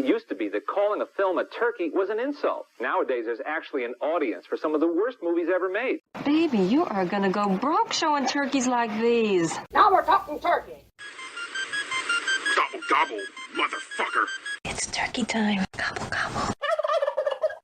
It used to be that calling a film a turkey was an insult. Nowadays, there's actually an audience for some of the worst movies ever made. Baby, you are gonna go broke showing turkeys like these. Now we're talking turkey. Gobble, gobble, motherfucker. It's turkey time. Gobble, gobble.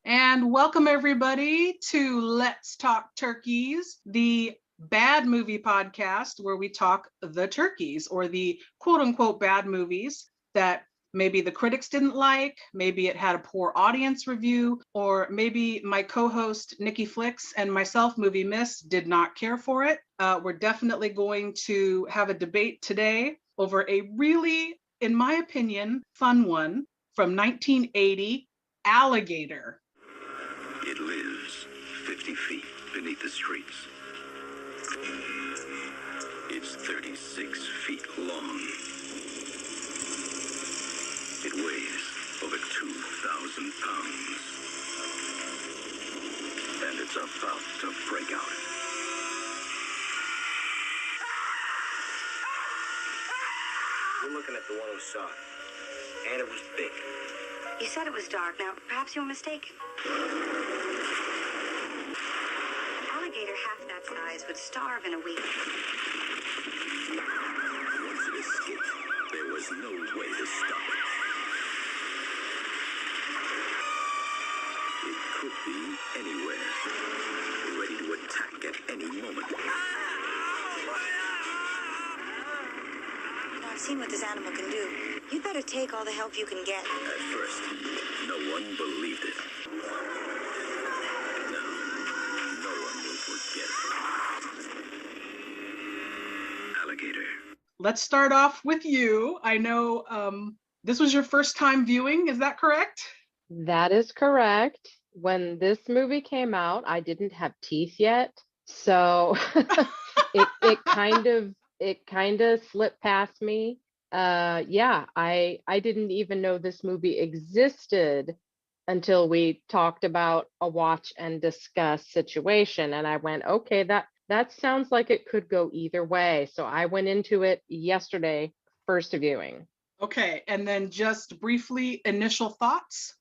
And welcome everybody to Let's Talk Turkeys, the bad movie podcast where we talk the turkeys, or the quote unquote bad movies that maybe the critics didn't like, maybe it had a poor audience review, or maybe my co-host Nikki Flicks and myself, Movie Miss, did not care for it. We're definitely going to have a debate today over a really, in my opinion, fun one from 1980, Alligator. It lives 50 feet beneath the streets. It's 36 feet long. It weighs over 2,000 pounds. And it's about to break out. You're looking at the one who saw it. And it was big. You said it was dark. Now, perhaps you were mistaken. Alligator half that size would starve in a week. Once it escaped, there was no way to stop it. It could be anywhere, ready to attack at any moment. Now, I've seen what this animal can do. You'd better take all the help you can get. At first, no one believed it. Now, no one will forget. Alligator. Let's start off with you. I know this was your first time viewing, is that correct? That is correct. When this movie came out, I didn't have teeth yet, so it kind of slipped past me. Yeah, I didn't even know this movie existed until we talked about a watch and discuss situation, and I went, okay, that sounds like it could go either way. So I went into it yesterday, first viewing. Okay, and then just briefly, initial thoughts?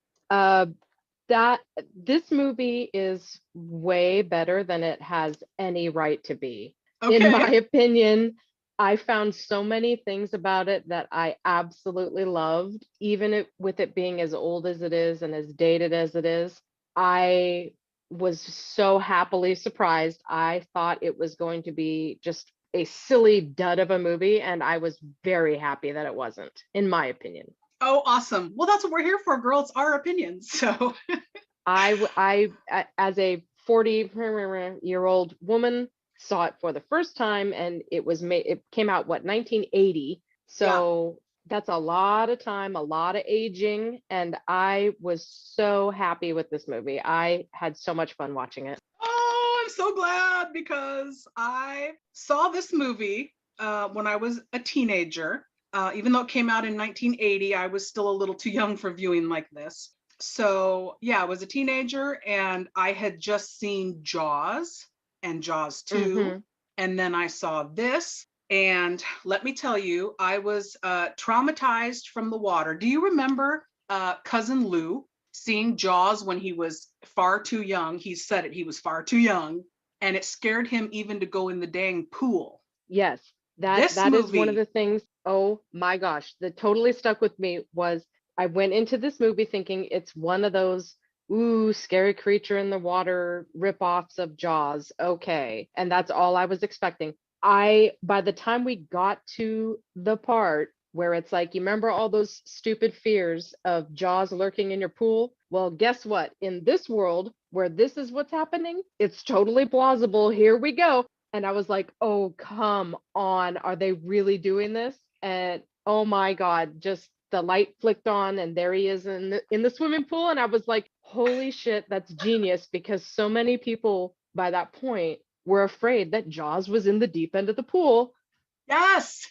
That this movie is way better than it has any right to be. Okay. In my opinion, I found so many things about it that I absolutely loved, even with it being as old as it is and as dated as it is. I was so happily surprised. I thought it was going to be just a silly dud of a movie, and I was very happy that it wasn't, in my opinion. Oh, awesome. Well, that's what we're here for, girl. It's our opinions. So I as a 40-year-old woman, saw it for the first time, and it came out 1980, so that's a lot of time, a lot of aging, and I was so happy with this movie. I had so much fun watching it. Oh, I'm so glad, because I saw this movie when I was a teenager. Even though it came out in 1980, I was still a little too young for viewing like this. So yeah, I was a teenager, and I had just seen Jaws and Jaws 2. Mm-hmm. And then I saw this, and let me tell you, I was traumatized from the water. Do you remember Cousin Lou seeing Jaws when he was far too young? He said it, he was far too young, and it scared him even to go in the dang pool. Yes, that is one of the things, oh my gosh, that totally stuck with me. Was I went into this movie thinking it's one of those scary creature in the water ripoffs of Jaws. Okay. And that's all I was expecting. By the time we got to the part where it's like, you remember all those stupid fears of Jaws lurking in your pool? Well, guess what? In this world where this is what's happening, it's totally plausible. Here we go. And I was like, oh, come on. Are they really doing this? And oh my God, just the light flicked on, and there he is in the swimming pool. And I was like, holy shit, that's genius, because so many people by that point were afraid that Jaws was in the deep end of the pool. Yes.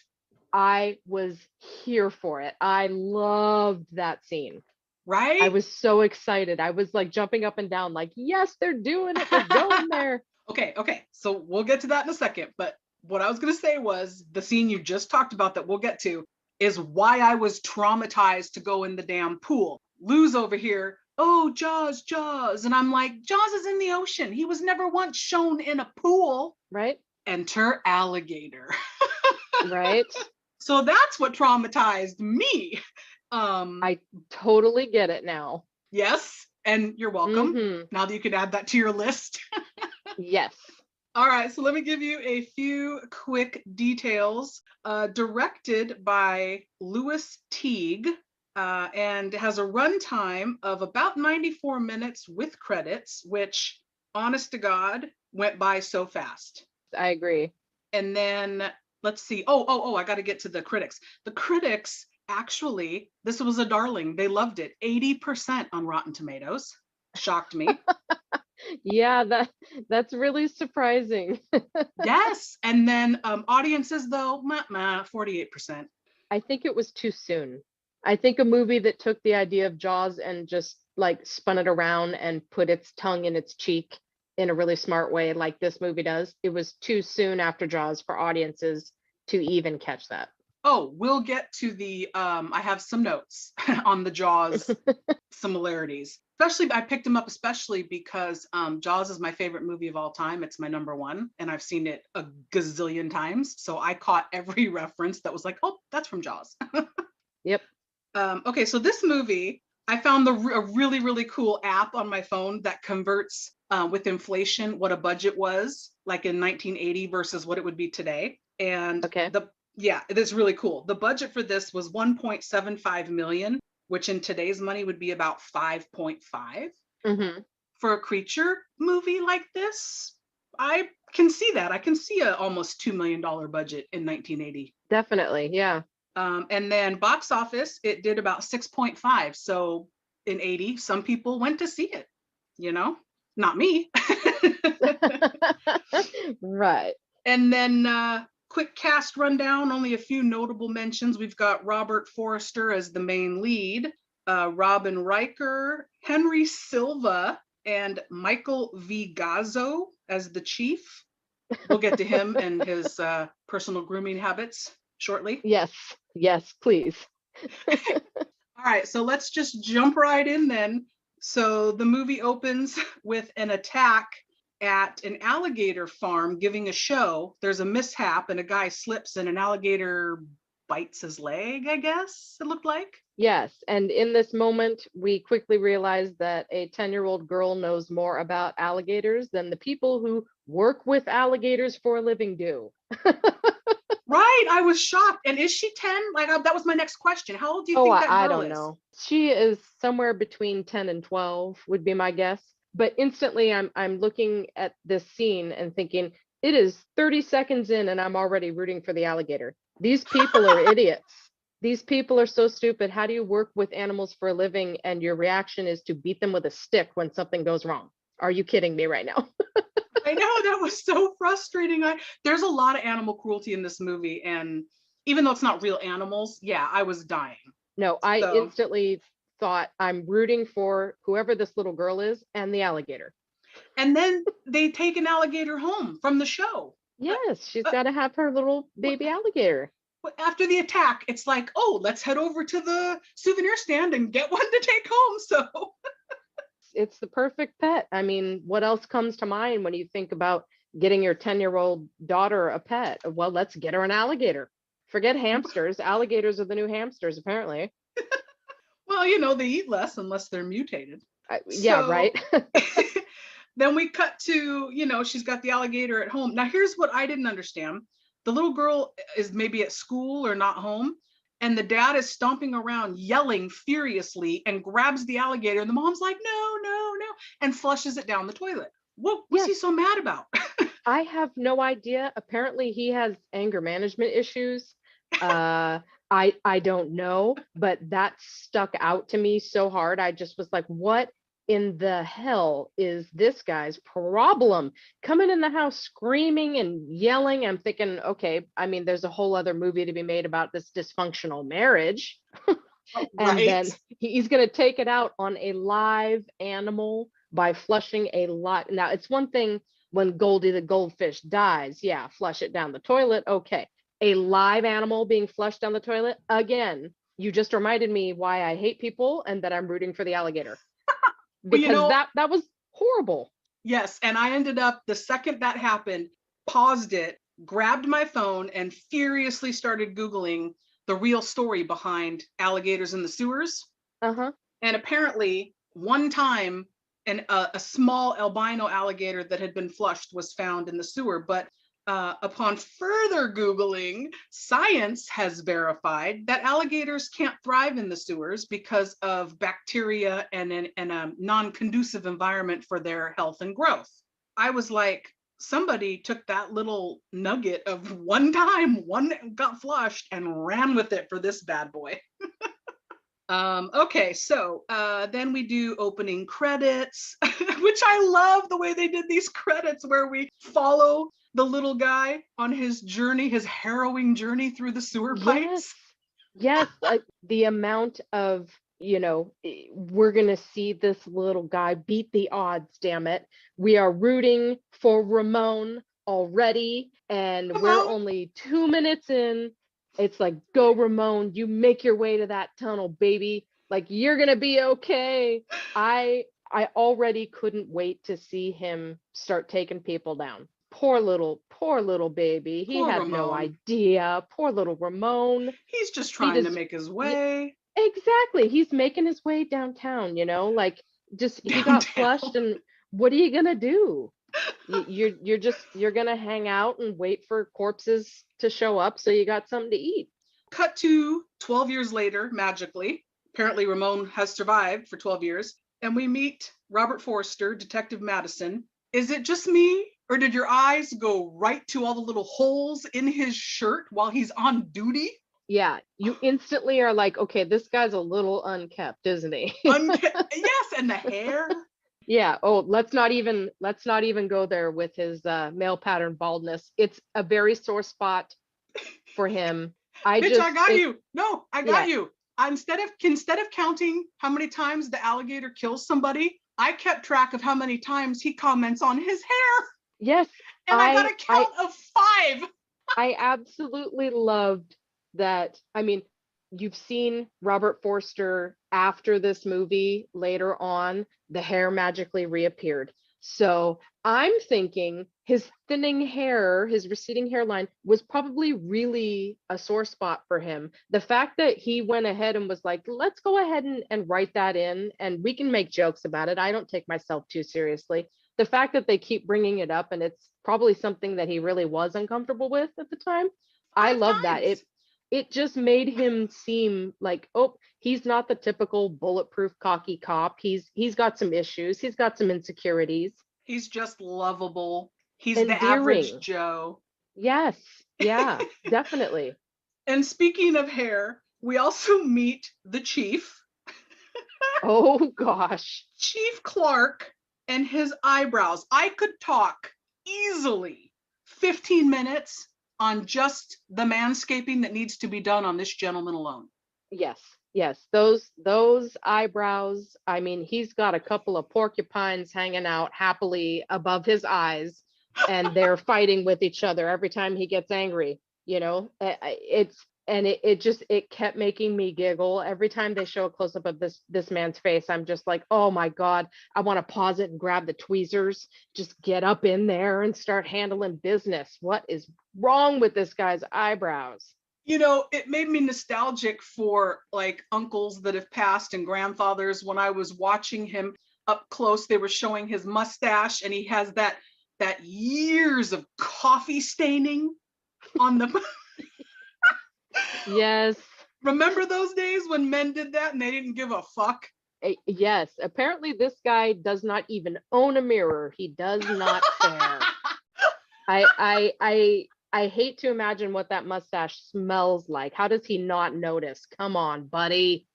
I was here for it. I loved that scene. Right? I was so excited. I was like jumping up and down, like, yes, they're doing it. They're going there. Okay. So we'll get to that in a second. But what I was going to say was the scene you just talked about that we'll get to. is why I was traumatized to go in the damn pool. Lou's over here, oh, Jaws, Jaws. And I'm like, Jaws is in the ocean. He was never once shown in a pool. Right. Enter alligator. Right. So that's what traumatized me. I totally get it now. Yes, and you're welcome. Now that you can add that to your list. Yes. All right, so let me give you a few quick details. Directed by Louis Teague, and has a runtime of about 94 minutes with credits, which, honest to God, went by so fast. I agree. And then let's see. Oh, I got to get to the critics. The critics, actually, this was a darling. They loved it. 80% on Rotten Tomatoes. Shocked me. Yeah, that's really surprising. Yes. And then audiences, though, 48%. I think it was too soon. I think a movie that took the idea of Jaws and just like spun it around and put its tongue in its cheek in a really smart way, like this movie does, it was too soon after Jaws for audiences to even catch that. Oh, we'll get to the, I have some notes on the Jaws similarities. Especially, I picked them up especially because Jaws is my favorite movie of all time. It's my number one, and I've seen it a gazillion times. So I caught every reference that was like, oh, that's from Jaws. Yep. Okay, so this movie, I found a really, really cool app on my phone that converts with inflation what a budget was like in 1980 versus what it would be today. And okay. It is really cool. The budget for this was 1.75 million, which in today's money would be about 5.5. For a creature movie like this, I can see that. I can see a almost $2 million budget in 1980. Definitely, yeah. And then box office, it did about 6.5. So in 80, some people went to see it, not me. Right. And then quick cast rundown, only a few notable mentions. We've got Robert Forster as the main lead, Robin Riker, Henry Silva, and Michael Vigazzo as the chief. We'll get to him and his personal grooming habits shortly. Yes, please. All right, so let's just jump right in then. So the movie opens with an attack at an alligator farm giving a show. There's a mishap and a guy slips and an alligator bites his leg, I guess it looked like. Yes, and in this moment, we quickly realize that a 10-year-old girl knows more about alligators than the people who work with alligators for a living do. Right, I was shocked. And is she 10? Like that was my next question. How old do you think that girl is? I don't know. She is somewhere between 10 and 12 would be my guess. But instantly I'm looking at this scene and thinking, it is 30 seconds in and I'm already rooting for the alligator. These people are idiots. These people are so stupid. How do you work with animals for a living and your reaction is to beat them with a stick when something goes wrong? Are you kidding me right now? I know, that was so frustrating. There's a lot of animal cruelty in this movie, and even though it's not real animals, I was dying. No, I instantly thought I'm rooting for whoever this little girl is and the alligator. And then they take an alligator home from the show. Yes, she's got to have her little baby alligator. After the attack, it's like, oh, let's head over to the souvenir stand and get one to take home. So it's the perfect pet. I mean, what else comes to mind when you think about getting your 10-year-old daughter a pet? Well, let's get her an alligator. Forget hamsters. Alligators are the new hamsters, apparently. Well, they eat less unless they're mutated. Yeah, right. Then we cut to, she's got the alligator at home. Now, here's what I didn't understand. The little girl is maybe at school or not home, and the dad is stomping around yelling furiously and grabs the alligator, and the mom's like, no, no, no, and flushes it down the toilet. What was he so mad about? I have no idea. Apparently he has anger management issues. I don't know, but that stuck out to me so hard. I just was like, what in the hell is this guy's problem? Coming in the house screaming and yelling. I'm thinking, okay, I mean, there's a whole other movie to be made about this dysfunctional marriage. And then he's going to take it out on a live animal by flushing a lot. Now, it's one thing when Goldie the goldfish dies, flush it down the toilet, okay. a live animal being flushed down the toilet. Again, you just reminded me why I hate people and that I'm rooting for the alligator. Well, you Because know, that was horrible. yes, and I ended up, the second that happened, paused it, grabbed my phone, and furiously started Googling the real story behind alligators in the sewers. Uh-huh. And apparently, one time, a small albino alligator that had been flushed was found in the sewer. But upon further Googling, science has verified that alligators can't thrive in the sewers because of bacteria and a non-conducive environment for their health and growth. I was like, somebody took that little nugget of one time, one got flushed, and ran with it for this bad boy. Okay, so then we do opening credits, which I love the way they did these credits where we follow the little guy on his journey, his harrowing journey through the sewer pipes. Yes, the amount of, we're going to see this little guy beat the odds, damn it. We are rooting for Ramon already, and we're only 2 minutes in. It's like, go Ramon, you make your way to that tunnel, baby. Like, you're going to be okay. I already couldn't wait to see him start taking people down. Poor little baby. He had no idea. Poor little Ramon. He's just trying to make his way. Exactly. He's making his way downtown, like just he got flushed, and what are you gonna do? You're gonna hang out and wait for corpses to show up so you got something to eat. Cut to 12 years later, magically. Apparently Ramon has survived for 12 years. And we meet Robert Forster, Detective Madison. Is it just me, or did your eyes go right to all the little holes in his shirt while he's on duty? Yeah, you instantly are like, okay, this guy's a little unkept, isn't he? Yes, and the hair. Yeah. Oh, let's not even go there with his male pattern baldness. It's a very sore spot for him. I got you. No, I got you. Instead of counting how many times the alligator kills somebody, I kept track of how many times he comments on his hair. Yes. And I got a count of 5. I absolutely loved that. I mean, you've seen Robert Forster after this movie later on, the hair magically reappeared. So I'm thinking his thinning hair, his receding hairline was probably really a sore spot for him. The fact that he went ahead and was like, let's go ahead and write that in, and we can make jokes about it. I don't take myself too seriously. The fact that they keep bringing it up, and it's probably something that he really was uncomfortable with at the time. I love that. It just made him seem like, oh, he's not the typical bulletproof cocky cop. He's got some issues. He's got some insecurities. He's just lovable. He's endearing. The average Joe. Yes. Yeah, definitely. And speaking of hair, we also meet the chief. Oh gosh. Chief Clark and his eyebrows. I could talk easily 15 minutes on just the manscaping that needs to be done on this gentleman alone. Yes. Those eyebrows. I mean, he's got a couple of porcupines hanging out happily above his eyes, and they're fighting with each other every time he gets angry. It kept making me giggle every time they show a close-up of this man's face. I'm just like, oh my God, I want to pause it and grab the tweezers, just get up in there and start handling business. What is wrong with this guy's eyebrows? It made me nostalgic for like uncles that have passed and grandfathers. When I was watching him up close, they were showing his mustache, and he has that years of coffee staining on the Yes. Remember those days when men did that and they didn't give a fuck? Yes. Apparently this guy does not even own a mirror. He does not care. I hate to imagine what that mustache smells like. How does he not notice? Come on, buddy.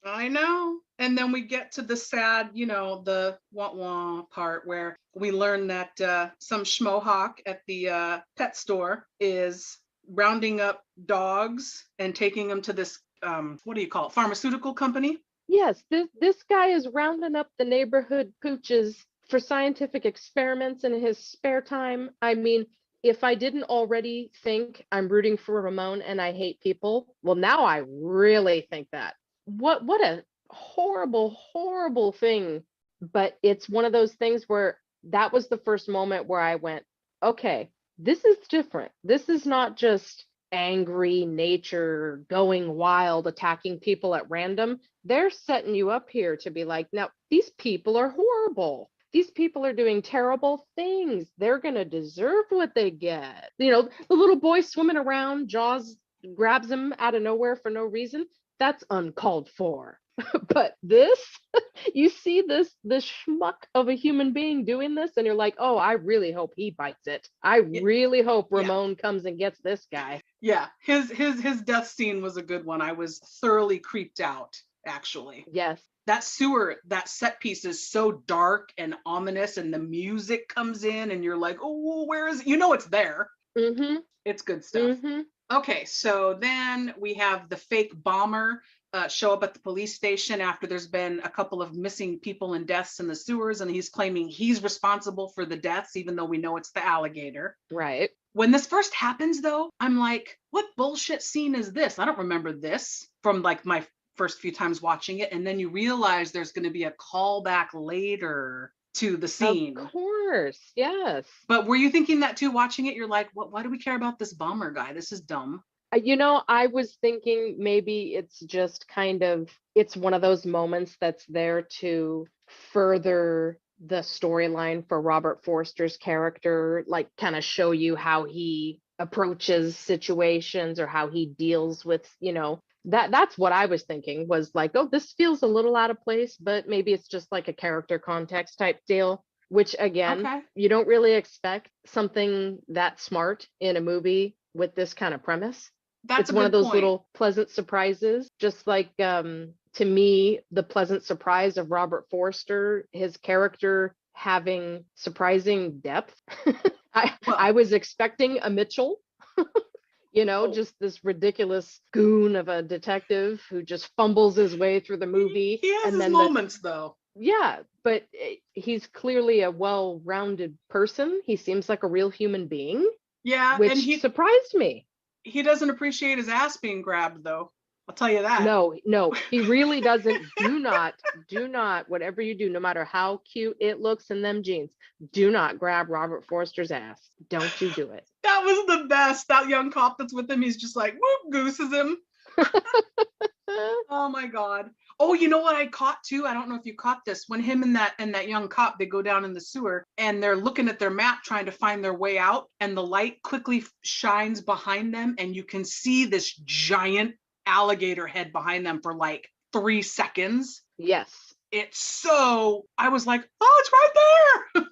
I know. And then we get to the sad, the wah-wah part where we learn that some schmohawk at the pet store is rounding up dogs and taking them to this, what do you call it, pharmaceutical company? Yes, this guy is rounding up the neighborhood pooches for scientific experiments in his spare time. I mean, if I didn't already think I'm rooting for Ramon and I hate people, well, now I really think that. What a horrible, horrible thing. But it's one of those things where that was the first moment where I went, okay, this is different. This is not just angry nature going wild, attacking people at random. They're setting you up here to be like, now, these people are horrible. These people are doing terrible things. They're going to deserve what they get. You know, the little boy swimming around, Jaws grabs him out of nowhere for no reason. That's uncalled for. But this, you see this schmuck of a human being doing this, and you're like, oh, I really hope he bites it. I really hope Ramon comes and gets this guy. Yeah, his death scene was a good one. I was thoroughly creeped out, actually. Yes. That sewer, that set piece is so dark and ominous, and the music comes in, and you're like, oh, where is it? You know it's there. Mm-hmm. It's good stuff. Mm-hmm. Okay, so then we have the fake bomber show up at the police station after there's been a couple of missing people and deaths in the sewers, and he's claiming he's responsible for the deaths, even though we know it's the alligator. Right. When this first happens, though, I'm like, what bullshit scene is this? I don't remember this from like my first few times watching it. And then you realize there's going to be a callback later to the scene. Of course, yes. But were you thinking that too, watching it? You're like, why do we care about this bomber guy? This is dumb. You know, I was thinking maybe it's just kind of, it's one of those moments that's there to further the storyline for Robert Forster's character, like kind of show you how he approaches situations or how he deals with, you know, that's what I was thinking, was like, oh, this feels a little out of place, but maybe it's just like a character context type deal, which again, you don't really expect something that smart in a movie with this kind of premise. That's it's one of those little pleasant surprises, just like to me, the pleasant surprise of Robert Forster, his character having surprising depth. I was expecting a Mitchell, you know, just this ridiculous goon of a detective who just fumbles his way through the movie. He has his moments, though. Yeah, but he's clearly a well-rounded person. He seems like a real human being. Yeah, which and he surprised me. He doesn't appreciate his ass being grabbed, though. I'll tell you that. No, he really doesn't. Do not, whatever you do, no matter how cute it looks in them jeans, do not grab Robert Forster's ass. Don't you do it. That was the best. That young cop that's with him, he's just like, whoop, gooses him. Oh my God. Oh, you know what I caught too? I don't know if you caught this. When him and that young cop, they go down in the sewer and they're looking at their map trying to find their way out, and the light quickly shines behind them and you can see this giant alligator head behind them for like 3 seconds. Yes. I was like, oh, it's right there.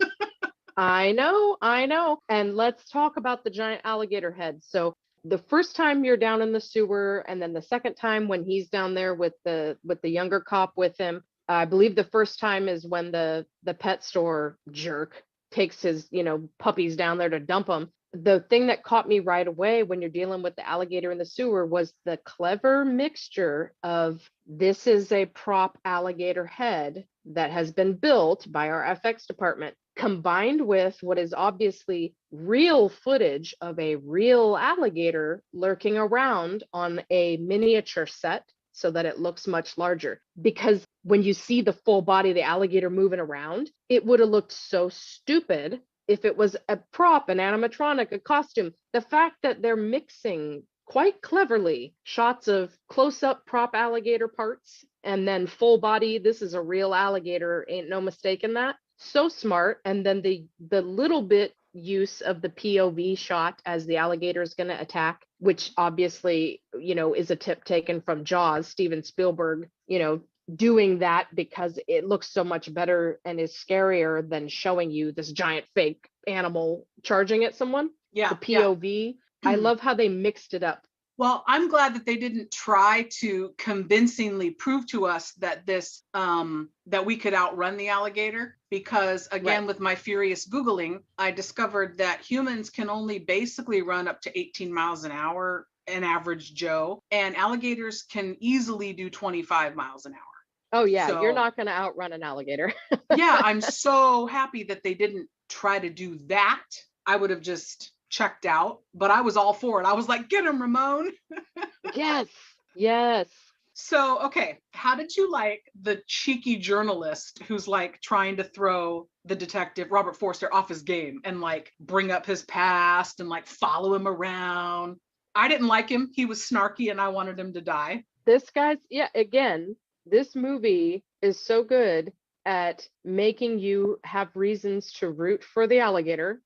I know. And let's talk about the giant alligator head. So the first time you're down in the sewer, and then the second time when he's down there with the younger cop with him, I believe the first time is when the pet store jerk takes his, you know, puppies down there to dump them. The thing that caught me right away when you're dealing with the alligator in the sewer was the clever mixture of, this is a prop alligator head that has been built by our FX department, combined with what is obviously real footage of a real alligator lurking around on a miniature set so that it looks much larger. Because when you see the full body of the alligator moving around, it would have looked so stupid if it was a prop, an animatronic, a costume. The fact that they're mixing quite cleverly shots of close-up prop alligator parts and then full body, this is a real alligator, ain't no mistaking that. So smart. And then the little bit use of the POV shot as the alligator is going to attack, which obviously, you know, is a tip taken from Jaws, Steven Spielberg, you know, doing that because it looks so much better and is scarier than showing you this giant fake animal charging at someone. Yeah. The POV. Yeah. I love how they mixed it up. Well, I'm glad that they didn't try to convincingly prove to us that this that we could outrun the alligator, because again, with my furious Googling, I discovered that humans can only basically run up to 18 miles an hour, an average Joe, and alligators can easily do 25 miles an hour. Oh yeah, so, you're not going to outrun an alligator. Yeah, I'm so happy that they didn't try to do that. I would have just checked out, but I was all for it. I was like, get him, Ramon. Yes. Yes. So, okay, how did you like the cheeky journalist who's like trying to throw the detective, Robert Forster, off his game and like bring up his past and like follow him around? I didn't like him. He was snarky and I wanted him to die. This guy's, yeah, again, this movie is so good at making you have reasons to root for the alligator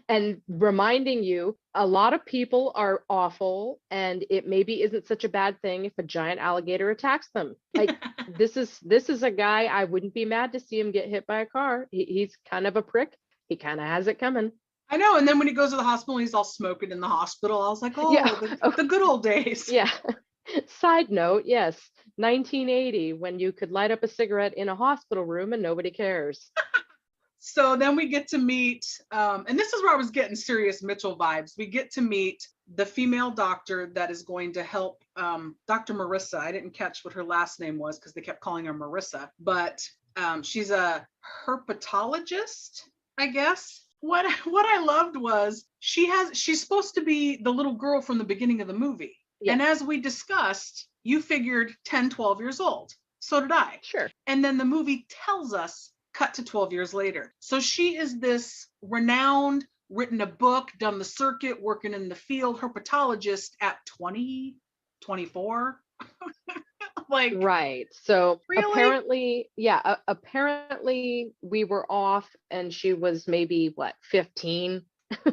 and reminding you a lot of people are awful and it maybe isn't such a bad thing if a giant alligator attacks them. Like this is a guy I wouldn't be mad to see him get hit by a car. He's kind of a prick. He kind of has it coming. I know. And then when he goes to the hospital, he's all smoking in the hospital. I was like, oh, Yeah. the good old days. Yeah. Side note, yes, 1980, when you could light up a cigarette in a hospital room and nobody cares. So then we get to meet, and this is where I was getting serious Mitchell vibes. We get to meet the female doctor that is going to help Dr. Marissa. I didn't catch what her last name was because they kept calling her Marissa, but she's a herpetologist, I guess. What I loved was she's supposed to be the little girl from the beginning of the movie. Yeah. And as we discussed, you figured 10, 12 years old. So did I. Sure. And then the movie tells us cut to 12 years later. So she is this renowned, written a book, done the circuit, working in the field, herpetologist at 20, 24. Like, right. So really? apparently we were off and she was maybe what, 15?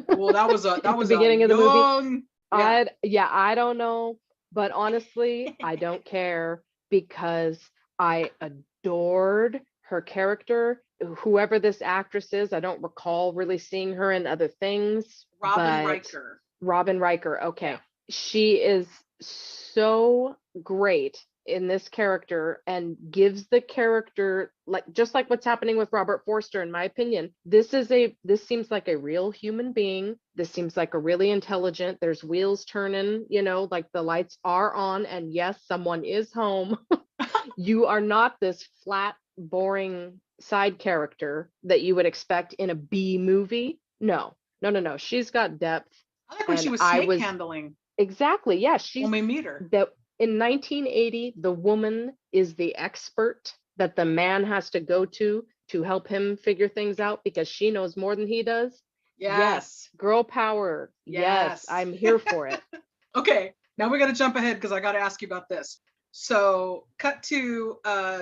Well, that was the beginning of the movie. Yeah. I don't know, but honestly, I don't care because I adored her character, whoever this actress is. I don't recall really seeing her in other things. Robin Riker. Okay. Yeah. She is so great in this character and gives the character, like just like what's happening with Robert Forster, in my opinion. This seems like a real human being. This seems like a really intelligent, there's wheels turning, like the lights are on and yes, someone is home. You are not this flat, boring side character that you would expect in a B movie. No. She's got depth. I like when she was snake handling. Exactly. Yeah. She's when we meet her. In 1980, the woman is the expert that the man has to go to help him figure things out because she knows more than he does. Yes. Girl power. Yes. I'm here for it. Okay. Now we got to jump ahead because I got to ask you about this. So cut to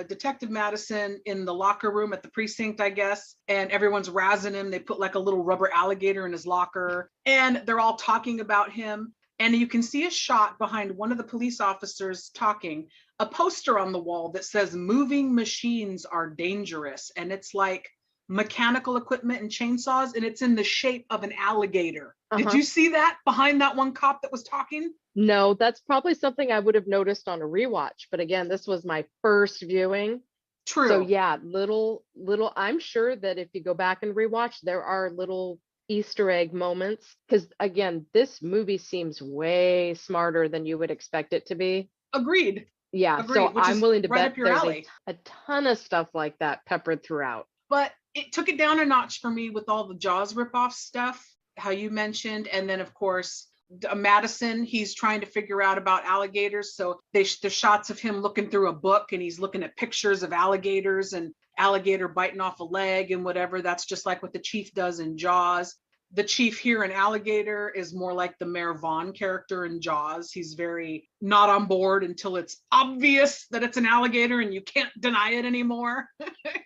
Detective Madison in the locker room at the precinct, I guess, and everyone's razzing him. They put like a little rubber alligator in his locker and they're all talking about him. And you can see a shot behind one of the police officers talking, a poster on the wall that says moving machines are dangerous. And it's like mechanical equipment and chainsaws, and it's in the shape of an alligator. Uh-huh. Did you see that behind that one cop that was talking? No, that's probably something I would have noticed on a rewatch. But again, this was my first viewing. True. So yeah, little, I'm sure that if you go back and rewatch, there are little Easter egg moments, because again, this movie seems way smarter than you would expect it to be. Agreed. Yeah. So I'm willing to bet there's a ton of stuff like that peppered throughout. But it took it down a notch for me with all the Jaws ripoff stuff, how you mentioned. And then of course, Madison, he's trying to figure out about alligators. So the shots of him looking through a book and he's looking at pictures of alligators and alligator biting off a leg and whatever. That's just like what the chief does in Jaws. The chief here in Alligator is more like the Mayor Vaughn character in Jaws. He's very not on board until it's obvious that it's an alligator and you can't deny it anymore.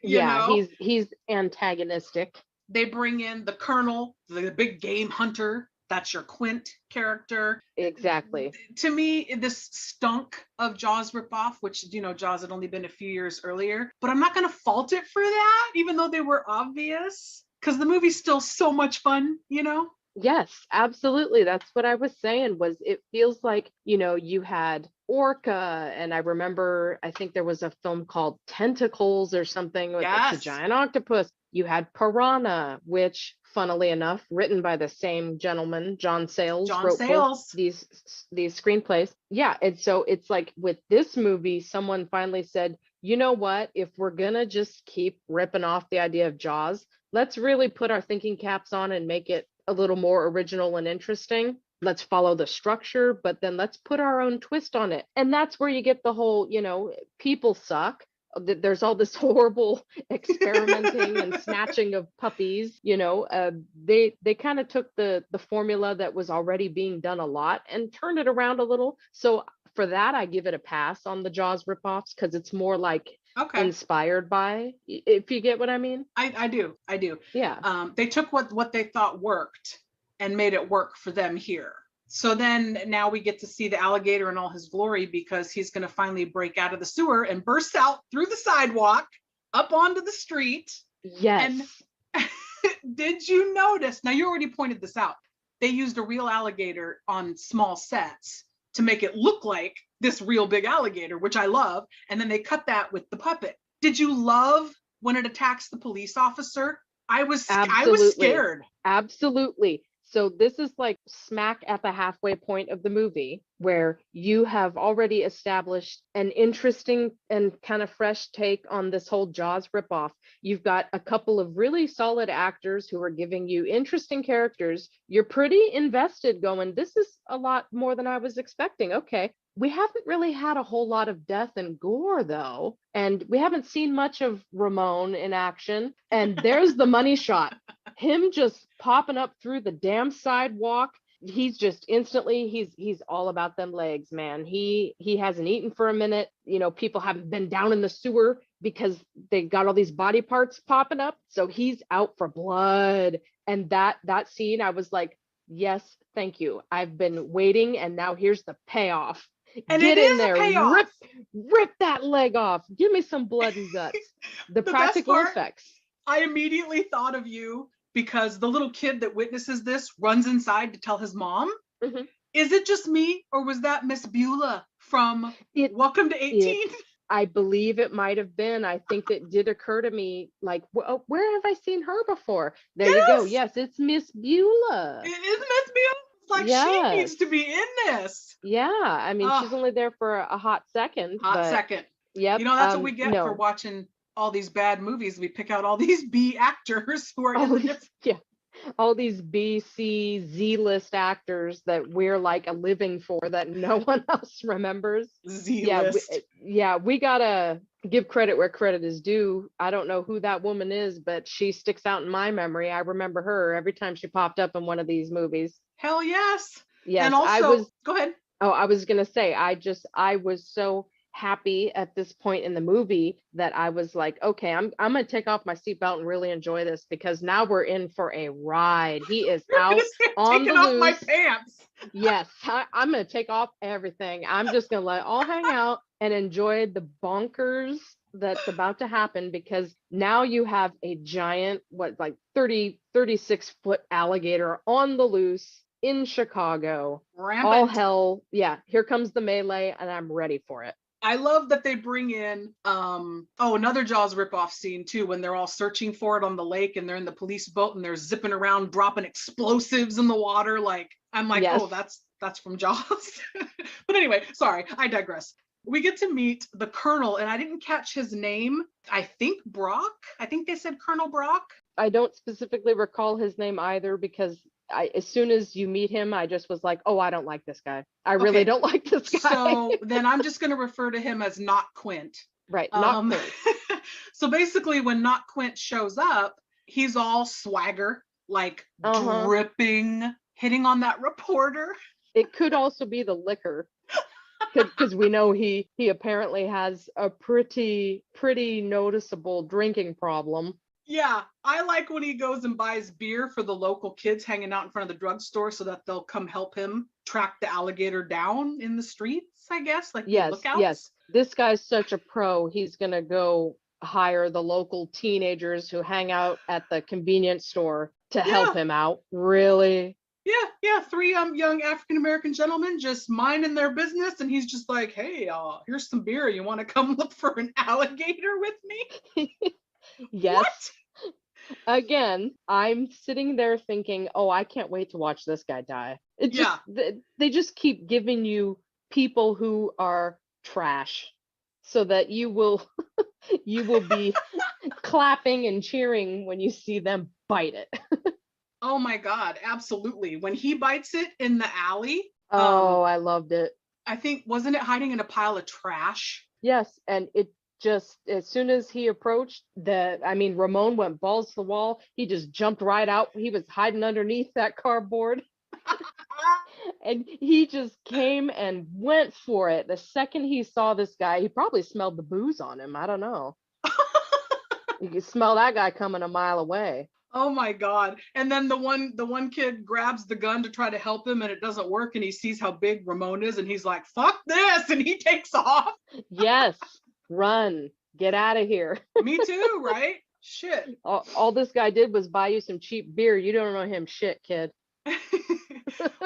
you know? He's antagonistic. They bring in the Colonel, the big game hunter. That's your Quint character. Exactly. To me, this stunk of Jaws ripoff, which, Jaws had only been a few years earlier. But I'm not going to fault it for that, even though they were obvious. Because the movie's still so much fun, Yes, absolutely. That's what I was saying, was it feels like, you had Orca, and I think there was a film called Tentacles or something with a giant octopus. You had Piranha, which, funnily enough, written by the same gentleman, John Sayles, wrote both these screenplays. Yeah, and so it's like with this movie, someone finally said, you know what, if we're gonna just keep ripping off the idea of Jaws, let's really put our thinking caps on and make it a little more original and interesting. Let's follow the structure, but then let's put our own twist on it. And that's where you get the whole, people suck. There's all this horrible experimenting and snatching of puppies. They kind of took the formula that was already being done a lot and turned it around a little. So for that, I give it a pass on the Jaws ripoffs, because it's more like inspired by, if you get what I mean. I do. Yeah. They took what they thought worked and made it work for them here. So then now we get to see the alligator in all his glory, because he's going to finally break out of the sewer and burst out through the sidewalk up onto the street. Yes. And did you notice? Now, you already pointed this out. They used a real alligator on small sets to make it look like this real big alligator, which I love. And then they cut that with the puppet. Did you love when it attacks the police officer? I was scared. Absolutely. So this is like smack at the halfway point of the movie, where you have already established an interesting and kind of fresh take on this whole Jaws ripoff. You've got a couple of really solid actors who are giving you interesting characters. You're pretty invested, going, this is a lot more than I was expecting. Okay. We haven't really had a whole lot of death and gore, though. And we haven't seen much of Ramon in action. And there's the money shot. Him just popping up through the damn sidewalk. He's just instantly, he's all about them legs, man. He hasn't eaten for a minute. People haven't been down in the sewer because they got all these body parts popping up. So he's out for blood. And that scene, I was like, yes, thank you. I've been waiting, and now here's the payoff. And get it in is there, a payoff. rip that leg off. Give me some blood and guts. The practical effects. I immediately thought of you, because the little kid that witnesses this runs inside to tell his mom. Mm-hmm. Is it just me, or was that Miss Beulah from Welcome to 18? I believe it might have been. I think it did occur to me, like, where have I seen her before? There you go. Yes, it's Miss Beulah. It is Miss Beulah. It's like, she needs to be in this. Yeah, I mean, she's only there for a hot second. Second. Yep. That's what we get for watching all these bad movies. We pick out all these B actors who are in the different. Yeah. All these B, C, Z list actors that we're like a living for, that no one else remembers. Z list. We gotta give credit where credit is due. I don't know who that woman is, but she sticks out in my memory. I remember her every time she popped up in one of these movies. Hell yes. Yes. And also, go ahead. Oh, I was gonna say, I was so happy at this point in the movie that I was like, okay, I'm gonna take off my seatbelt and really enjoy this, because now we're in for a ride. He is out on the loose. My pants. Yes, I'm gonna take off everything. I'm just gonna let it all hang out and enjoy the bonkers that's about to happen, because now you have a giant, 36 foot alligator on the loose in Chicago. Rampant. All hell. Yeah, here comes the melee, and I'm ready for it. I love that they bring in another Jaws ripoff scene too, when they're all searching for it on the lake, and they're in the police boat and they're zipping around dropping explosives in the water. I'm like, yes. Oh, that's from Jaws. But anyway, sorry, I digress. We get to meet the Colonel, and I didn't catch his name. I think Brock. I think they said Colonel Brock. I don't specifically recall his name either, because as soon as you meet him, I just was like, oh, I don't like this guy. I really don't like this guy. So then I'm just going to refer to him as Not Quint. Right, Not Quint. So basically, when Not Quint shows up, he's all swagger, dripping, hitting on that reporter. It could also be the liquor, because we know he apparently has a pretty noticeable drinking problem. Yeah, I like when he goes and buys beer for the local kids hanging out in front of the drugstore, so that they'll come help him track the alligator down in the streets, I guess, like the lookouts. Yes, this guy's such a pro. He's going to go hire the local teenagers who hang out at the convenience store to help him out. Really? Yeah, three young African-American gentlemen just minding their business, and he's just like, hey, here's some beer. You want to come look for an alligator with me? Yes. What? Again, I'm sitting there thinking, oh, I can't wait to watch this guy die. They just keep giving you people who are trash, so that you will be clapping and cheering when you see them bite it. Oh my God, absolutely. When he bites it in the alley, Oh, I loved it. I think, wasn't it hiding in a pile of trash? Yes, and it just as soon as he approached Ramon went balls to the wall. He just jumped right out. He was hiding underneath that cardboard. And he just came and went for it. The second he saw this guy, he probably smelled the booze on him. I don't know. You could smell that guy coming a mile away. Oh my God. And then the one kid grabs the gun to try to help him and it doesn't work and he sees how big Ramon is and he's like, fuck this, and he takes off. Yes. Run. Get out of here. Me too, right? Shit. All this guy did was buy you some cheap beer. You don't know him shit, kid.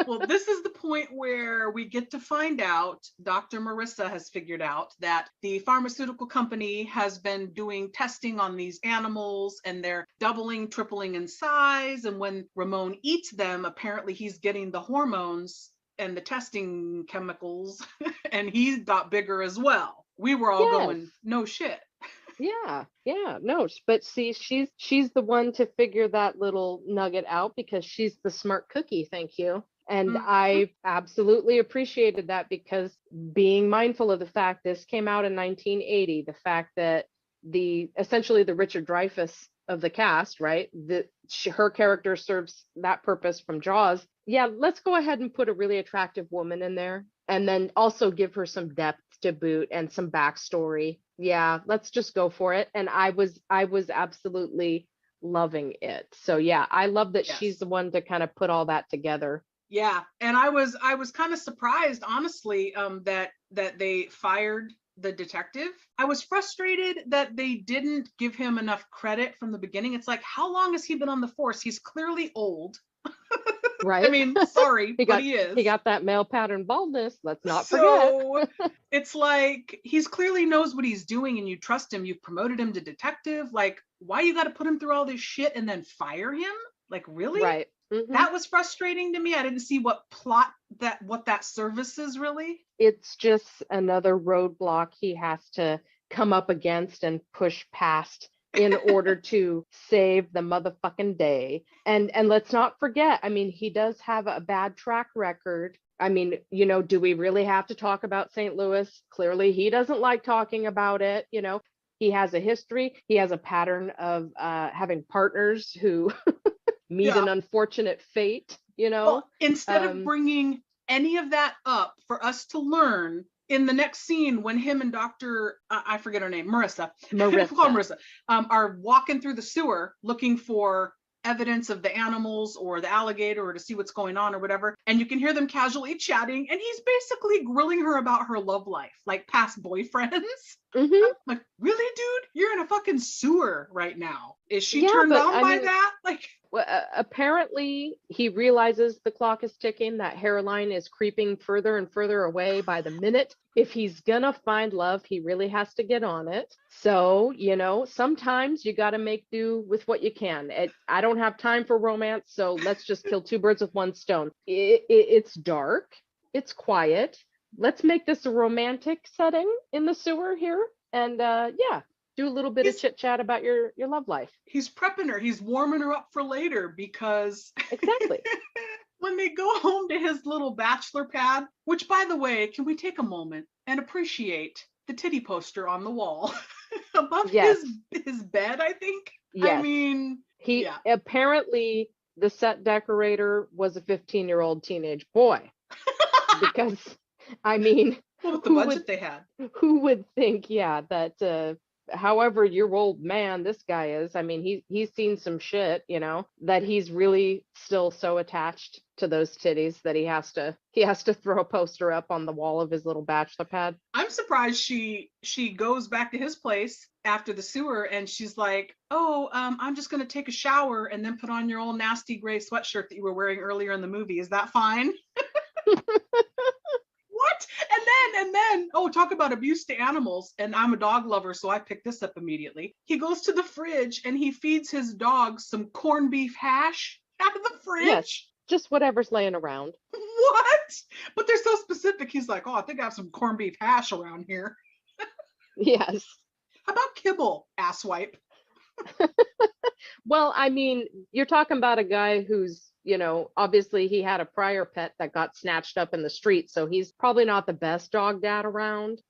Well, this is the point where we get to find out Dr. Marissa has figured out that the pharmaceutical company has been doing testing on these animals and they're doubling, tripling in size. And when Ramon eats them, apparently he's getting the hormones and the testing chemicals and he got bigger as well. We were all going, no shit. Yeah, no, but see, she's the one to figure that little nugget out because she's the smart cookie, thank you. And I absolutely appreciated that because being mindful of the fact this came out in 1980, the fact that essentially the Richard Dreyfuss of the cast, right? Her character serves that purpose from Jaws. Yeah, let's go ahead and put a really attractive woman in there and then also give her some depth to boot and some backstory. Yeah, let's just go for it. And I was absolutely loving it. So yeah, I love that she's the one to kind of put all that together. Yeah, and I was kind of surprised, honestly, that they fired the detective. I was frustrated that they didn't give him enough credit from the beginning. It's like, how long has he been on the force? He's clearly old. Right. I mean, sorry, but he is. He got that male pattern baldness. Let's not forget. It's like he's clearly knows what he's doing and you trust him. You've promoted him to detective. Like, why you got to put him through all this shit and then fire him? Like, really? Right. Mm-hmm. That was frustrating to me. I didn't see what that service is really. It's just another roadblock he has to come up against and push past in order to save the motherfucking day. And let's not forget, I mean, he does have a bad track record. I mean, do we really have to talk about St. Louis? Clearly, he doesn't like talking about it. He has a history. He has a pattern of having partners who meet an unfortunate fate, Well, instead of bringing any of that up for us to learn in the next scene when him and Dr. I forget her name, Marissa. Are walking through the sewer looking for evidence of the animals or the alligator or to see what's going on or whatever. And you can hear them casually chatting. And he's basically grilling her about her love life, like past boyfriends. Mm-hmm. I'm like, really, dude? You're in a fucking sewer right now. Is she turned on by that? Like, well, apparently he realizes the clock is ticking, that hairline is creeping further and further away by the minute. If he's gonna find love, he really has to get on it. So, sometimes you got to make do with what you can. I don't have time for romance, so let's just kill two birds with one stone. It's dark, it's quiet. Let's make this a romantic setting in the sewer here. And do a little bit of chit chat about your love life. He's prepping her. He's warming her up for later because exactly. When they go home to his little bachelor pad, which by the way, can we take a moment and appreciate the titty poster on the wall above his bed, I think? Yes. I mean, apparently the set decorator was a 15-year-old teenage boy. Because, I mean, well, with the budget they had. Who would think, that however your old man this guy is, I mean, he's seen some shit, that he's really still so attached to those titties that he has to throw a poster up on the wall of his little bachelor pad. I'm surprised she goes back to his place after the sewer and she's like, I'm just gonna take a shower and then put on your old nasty gray sweatshirt that you were wearing earlier in the movie. Is that fine? What? And then, talk about abuse to animals. And I'm a dog lover, so I picked this up immediately. He goes to the fridge and he feeds his dog some corned beef hash out of the fridge. Yes, just whatever's laying around. What? But they're so specific. He's like, I think I have some corned beef hash around here. Yes. How about kibble, asswipe? Well, I mean, you're talking about a guy who's, obviously he had a prior pet that got snatched up in the street, so he's probably not the best dog dad around.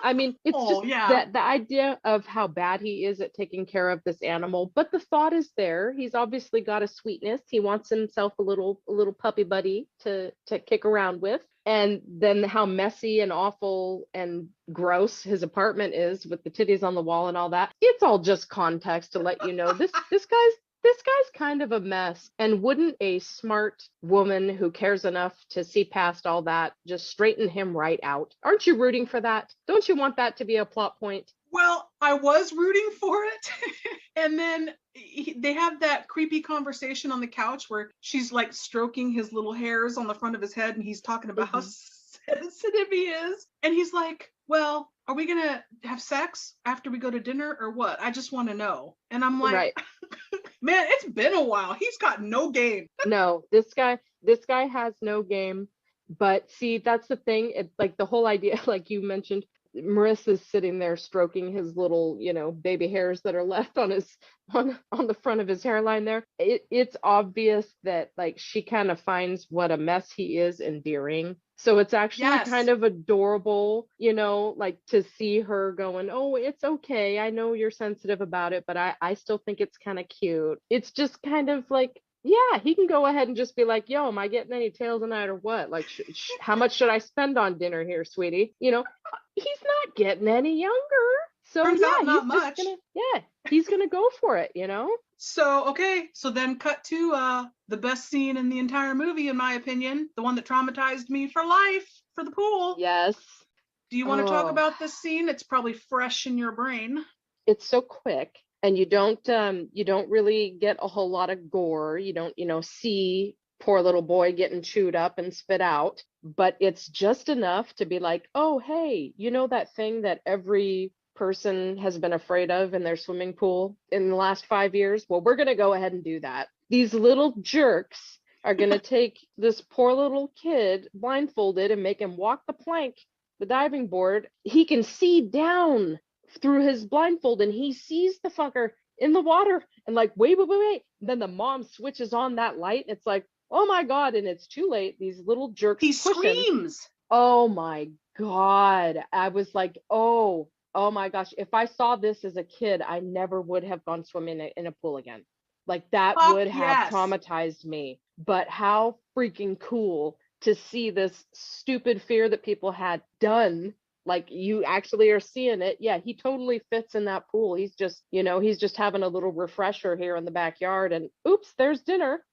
I mean, it's Oh, just yeah. that the idea of how bad he is at taking care of this animal, but the thought is there. He's obviously got a sweetness. He wants himself a little puppy buddy to kick around with. And then how messy and awful and gross his apartment is with the titties on the wall and all that. It's all just context to let you know this guy's kind of a mess. And wouldn't a smart woman who cares enough to see past all that just straighten him right out? Aren't you rooting for that? Don't you want that to be a plot point? Well, I was rooting for it. And then they have that creepy conversation on the couch where she's like stroking his little hairs on the front of his head, and he's talking about how sensitive he is. And he's like, well, are we going to have sex after we go to dinner or what? I just want to know. And I'm like, Right. Man, it's been a while. He's got no game. No, this guy has no game. But see, that's the thing. It's like the whole idea, like you mentioned, Marissa's sitting there stroking his little, baby hairs that are left on his on the front of his hairline there. It's obvious that like she kind of finds what a mess he is endearing. So it's actually kind of adorable, like to see her going, oh, it's okay. I know you're sensitive about it, but I still think it's kind of cute. It's just kind of like, yeah, he can go ahead and just be like, yo, am I getting any tails tonight or what? Like, how much should I spend on dinner here, sweetie? He's not getting any younger. So Turns out not he's much. He's gonna go for it, So, okay, so then cut to the best scene in the entire movie, in my opinion, the one that traumatized me for life, for the pool. Yes. Do you want to talk about this scene? It's probably fresh in your brain. It's so quick, and you don't really get a whole lot of gore. You don't, see poor little boy getting chewed up and spit out, but it's just enough to be like, oh, hey, that thing that every person has been afraid of in their swimming pool in the last 5 years? Well, we're going to go ahead and do that. These little jerks are going to take this poor little kid blindfolded and make him walk the plank, the diving board. He can see down through his blindfold, and he sees the fucker in the water and like, wait. And then the mom switches on that light. It's like, oh my God. And it's too late. These little jerks. He screams. Oh my God. I was like, oh my gosh, if I saw this as a kid, I never would have gone swimming in a pool again. Like that would have traumatized me. But how freaking cool to see this stupid fear that people had done. Like you actually are seeing it. Yeah, he totally fits in that pool. He's just, he's just having a little refresher here in the backyard, and oops, there's dinner.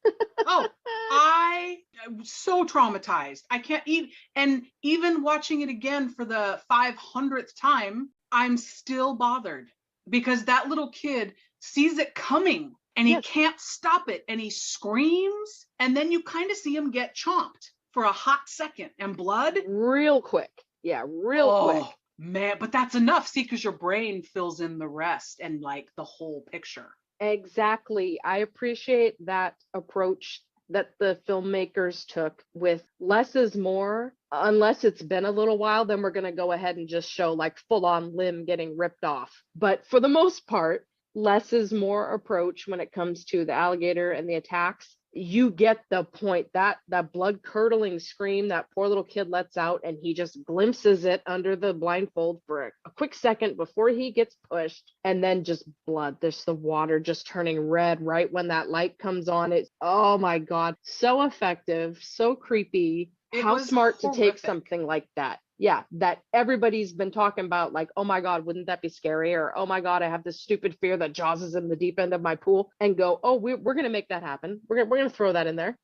Oh, I was so traumatized. I can't even watching it again for the 500th time, I'm still bothered because that little kid sees it coming and he can't stop it, and he screams, and then you kind of see him get chomped for a hot second, and blood real quick. Yeah, real quick. Man, but that's enough. See, because your brain fills in the rest and like the whole picture. Exactly. I appreciate that approach that the filmmakers took with less is more. Unless it's been a little while, then we're going to go ahead and just show like full on limb getting ripped off. But for the most part, less is more approach when it comes to the alligator and the attacks. You get the point. That blood curdling scream that poor little kid lets out, and he just glimpses it under the blindfold for a quick second before he gets pushed, and then just blood. There's the water just turning red right when that light comes on. It's, oh my God, so effective, so creepy. How smart to take something like that. Yeah, that everybody's been talking about, like, oh my God, wouldn't that be scary? Or, oh my God, I have this stupid fear that Jaws is in the deep end of my pool, and go, oh, we're going to make that happen. We're going to throw that in there.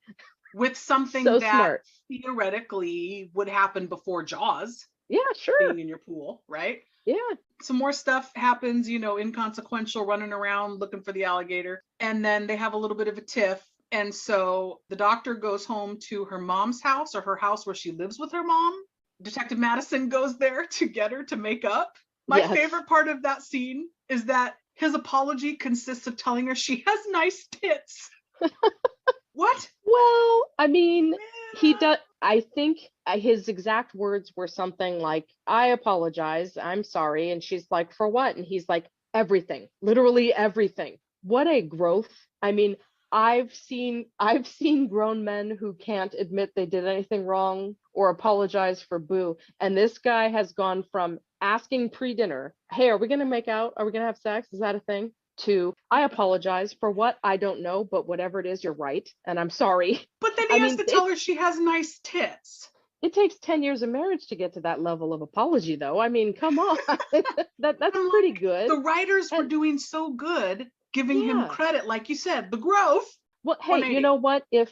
With something so that smart. Theoretically would happen before Jaws. Yeah, sure. Being in your pool, right? Yeah. Some more stuff happens, inconsequential, running around looking for the alligator. And then they have a little bit of a tiff. And so the doctor goes home to her mom's house, or her house where she lives with her mom. Detective Madison goes there to get her to make up. My favorite part of that scene is that his apology consists of telling her she has nice tits. What? Well, I mean, he does. I think his exact words were something like, I apologize, I'm sorry. And she's like, for what? And he's like, everything, literally everything. what a growth. I mean, I've seen grown men who can't admit they did anything wrong or apologize for boo. And this guy has gone from asking pre-dinner, hey, are we gonna make out? Are we gonna have sex? Is that a thing? To I apologize for what I don't know, but whatever it is, you're right. And I'm sorry. But then I he has mean, to tell her she has nice tits. it takes 10 years of marriage to get to that level of apology, though. I mean, come on. That's I'm pretty like, good. the writers were And doing so good, giving him yeah. credit, like you said, the growth. Well, hey, you 180. know what? If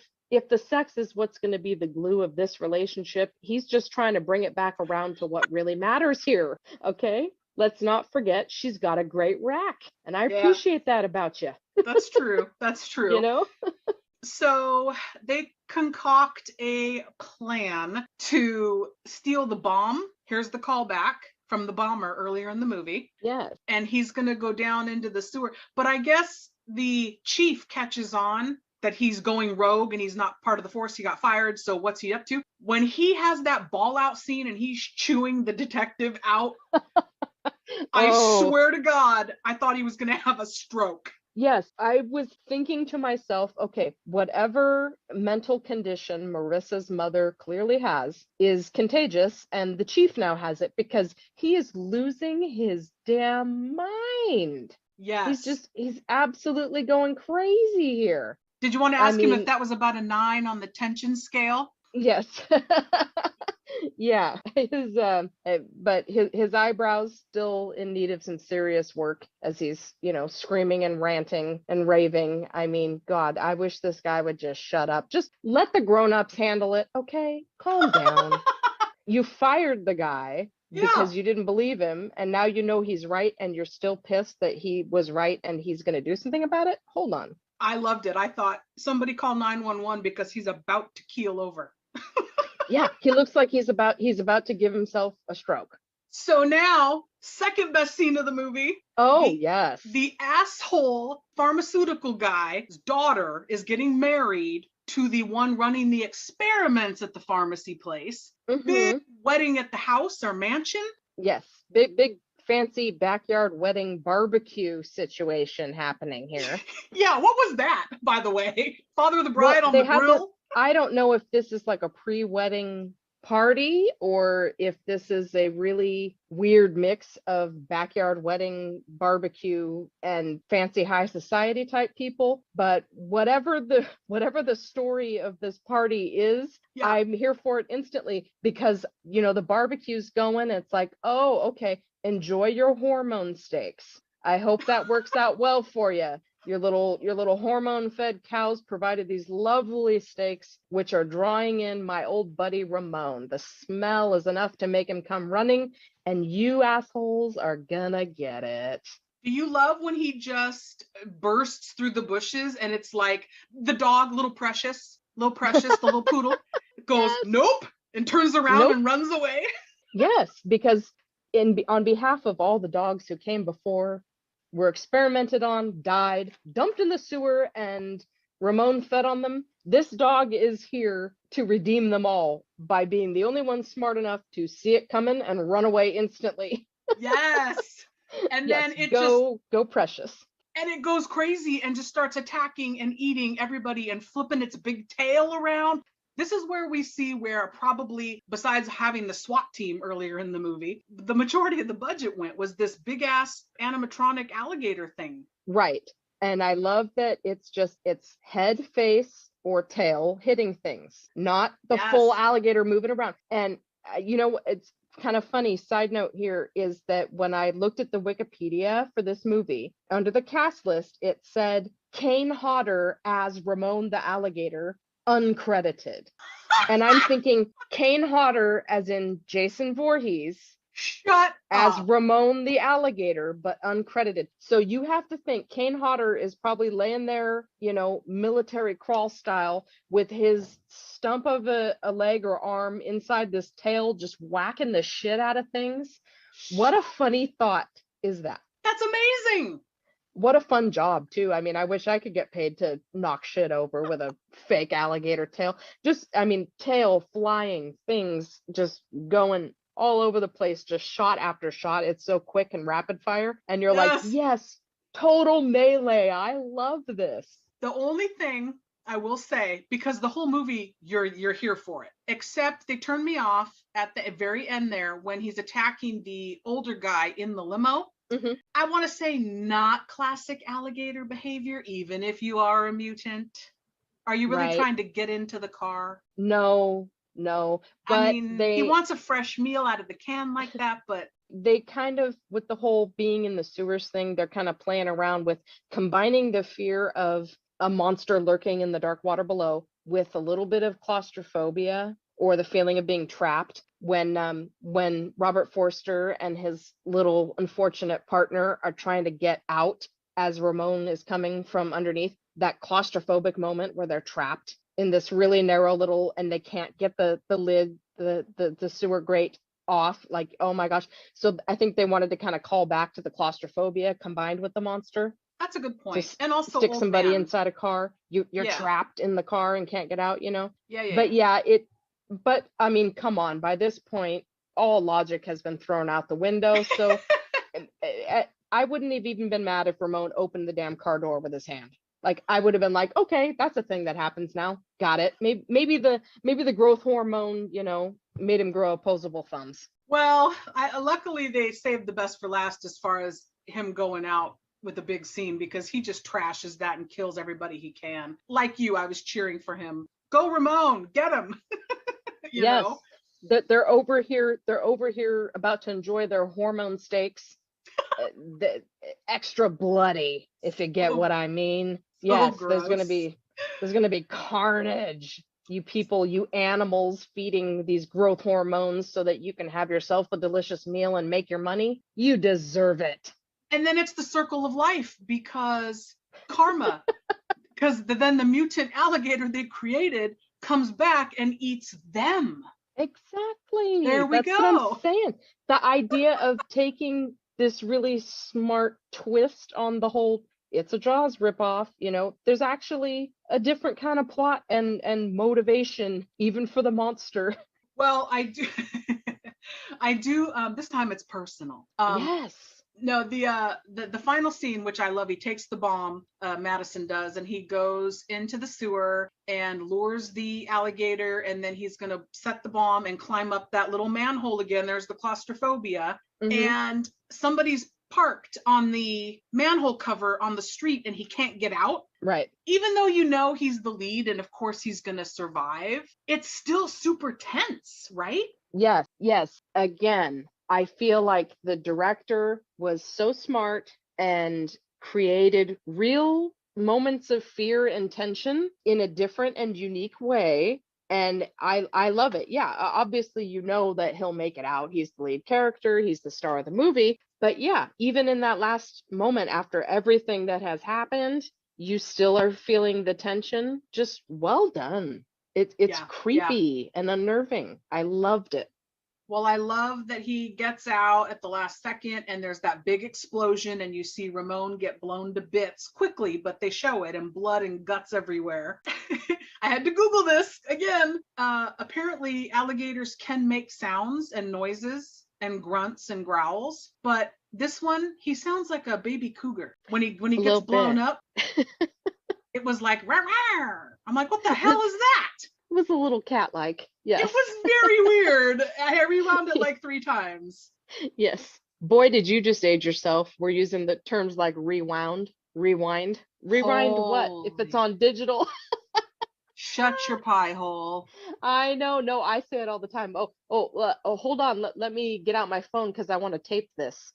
the sex is what's going to be the glue of this relationship, he's just trying to bring it back around to what really matters here. Okay? Let's not forget she's got a great rack, and I Yeah, appreciate that about you. that's true. That's You true. know? So they concoct a plan to steal the bomb. Here's the callback from the bomber earlier in the movie. Yes. And he's going to go down into the sewer. But I guess the chief catches on that he's going rogue and he's not part of the force. He got fired. So what's he up to? When he has that ball out scene and he's chewing the detective out, I Oh, swear to God, I thought he was going to have a stroke. yes. I was thinking to myself, okay, whatever mental condition Marissa's mother clearly has is contagious, and the chief now has it because he is losing his damn mind. Yes. He's absolutely going crazy here. Did you want to I ask him if mean, that was about a 9 on the tension scale? yes. Yeah, but his eyebrows still in need of some serious work as he's, screaming and ranting and raving. I mean, God, I wish this guy would just shut up. Just let the grown-ups handle it. Okay, calm down. You fired the guy Yeah, because you didn't believe him, and now you know he's right, and you're still pissed that he was right and he's going to do something about it. Hold on. I loved it. I thought somebody call 911 because he's about to keel over. Yeah, he looks like he's about to give himself a stroke. So now, second best scene of the movie. Oh, yes. The asshole pharmaceutical guy's daughter is getting married to the one running the experiments at the pharmacy place. Big wedding at the house or mansion. Yes, big fancy backyard wedding barbecue situation happening here. Yeah, what was that, by the way? Father of the bride on They the have grill? I don't know if this is like a pre-wedding party or if this is a really weird mix of backyard wedding barbecue and fancy high society type people, but whatever the story of this party is, Yeah. I'm here for it instantly because the barbecue's going. It's like, oh, okay, enjoy your hormone steaks. I hope that works out well for you. Your little hormone-fed cows provided these lovely steaks, which are drawing in my old buddy Ramon. The smell is enough to make him come running, and you assholes are gonna get it. Do you love when he just bursts through the bushes and it's like the dog, little Precious, the little poodle, goes, Yes. nope, and turns around Nope. and runs away? Yes, because on behalf of all the dogs who came before, were experimented on, died, dumped in the sewer, and Ramon fed on them, this dog is here to redeem them all by being the only one smart enough to see it coming and run away instantly. Yes. And Yes, then it go Precious. and it goes crazy and just starts attacking and eating everybody and flipping its big tail around. This is where we see where probably, besides having the SWAT team earlier in the movie, the majority of the budget went was this big ass animatronic alligator thing. Right. And I love that it's head, face, or tail hitting things, not the full alligator moving around. And, it's kind of funny. Side note here is that when I looked at the Wikipedia for this movie, under the cast list, it said Kane Hodder as Ramon the alligator, uncredited. And I'm thinking Kane Hodder as in Jason Voorhees. Shut as up. Ramon the alligator, but uncredited. So you have to think Kane Hodder is probably laying there, military crawl style with his stump of a leg or arm inside this tail, just whacking the shit out of things. What a funny thought is that? That's amazing. What a fun job too. I mean, I wish I could get paid to knock shit over with a fake alligator tail. Tail flying, things just going all over the place, just shot after shot. It's so quick and rapid fire. And you're like, yes, total melee. I love this. The only thing I will say, because the whole movie you're here for it, except they turned me off at the very end there when he's attacking the older guy in the limo. Mm-hmm. I want to say not classic alligator behavior, even if you are a mutant. Are you really trying to get into the car? No. But I mean, he wants a fresh meal out of the can like that, but they kind of, with the whole being in the sewers thing, they're kind of playing around with combining the fear of a monster lurking in the dark water below with a little bit of claustrophobia or the feeling of being trapped when Robert Forster and his little unfortunate partner are trying to get out as Ramon is coming from underneath. That claustrophobic moment where they're trapped in this really narrow little, and they can't get the lid, the sewer grate off. Like, oh my gosh. So I think they wanted to kind of call back to the claustrophobia combined with the monster. That's a good point. To and also stick somebody man. inside a car. You're trapped in the car and can't get out, you know? Yeah. But I mean, come on, by this point, all logic has been thrown out the window. So I wouldn't have even been mad if Ramon opened the damn car door with his hand. Like, I would have been like, okay, that's a thing that happens now. Got it. Maybe the growth hormone, you know, made him grow opposable thumbs. Well, luckily they saved the best for last as far as him going out with a big scene, because he just trashes that and kills everybody he can. Like you, I was cheering for him. Go Ramon, get him. you know? They're over here about to enjoy their hormone steaks. The extra bloody, if you get what I mean. Yes, there's gonna be carnage. You people, you animals feeding these growth hormones so that you can have yourself a delicious meal and make your money. You deserve it. And then it's the circle of life, because karma, because then the mutant alligator they created comes back and eats them. Exactly. There we That's go. what I'm saying. The idea of taking this really smart twist on the whole it's a Jaws ripoff, you know, there's actually a different kind of plot and motivation even for the monster. Well, I do this time it's personal. Yes. No, the final scene, which I love, he takes the bomb, Madison does, and he goes into the sewer and lures the alligator, and then he's gonna set the bomb and climb up that little manhole again. There's the claustrophobia. Mm-hmm. And somebody's parked on the manhole cover on the street and he can't get out. Right. Even though you know he's the lead and of course he's gonna survive, it's still super tense, right? Yes. Again, I feel like the director was so smart and created real moments of fear and tension in a different and unique way. And I love it. Yeah, obviously, you know that he'll make it out. He's the lead character. He's the star of the movie. But yeah, even in that last moment after everything that has happened, you still are feeling the tension. Just well done. It's creepy and unnerving. I loved it. Well, I love that he gets out at the last second and there's that big explosion and you see Ramon get blown to bits quickly, but they show it and blood and guts everywhere. I had to Google this again. Apparently alligators can make sounds and noises and grunts and growls, but this one, he sounds like a baby cougar. When he gets blown up, it was like, rah, rah. I'm like, what the hell is that? It was a little cat-like. Yes. It was very weird. I rewound it like 3 times. Yes. Boy, did you just age yourself. We're using the terms like rewind. Rewind what? If it's on digital. Shut your pie hole. I know. No, I say it all the time. Oh, hold on. Let me get out my phone because I want to tape this.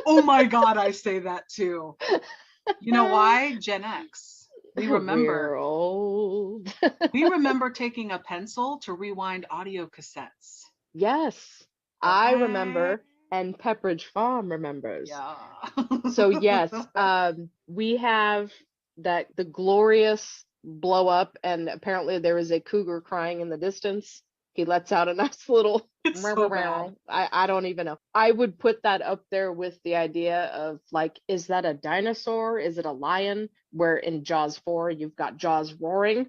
Oh my God, I say that too. You know why? Gen X. We remember. We're old. We remember taking a pencil to rewind audio cassettes. Yes, I remember, and Pepperidge Farm remembers. Yeah. So yes, we have the glorious blow up, and apparently there is a cougar crying in the distance. He lets out a nice little so bad. I don't even know. I would put that up there with the idea of like, is that a dinosaur? Is it a lion? Where in Jaws 4 you've got Jaws roaring.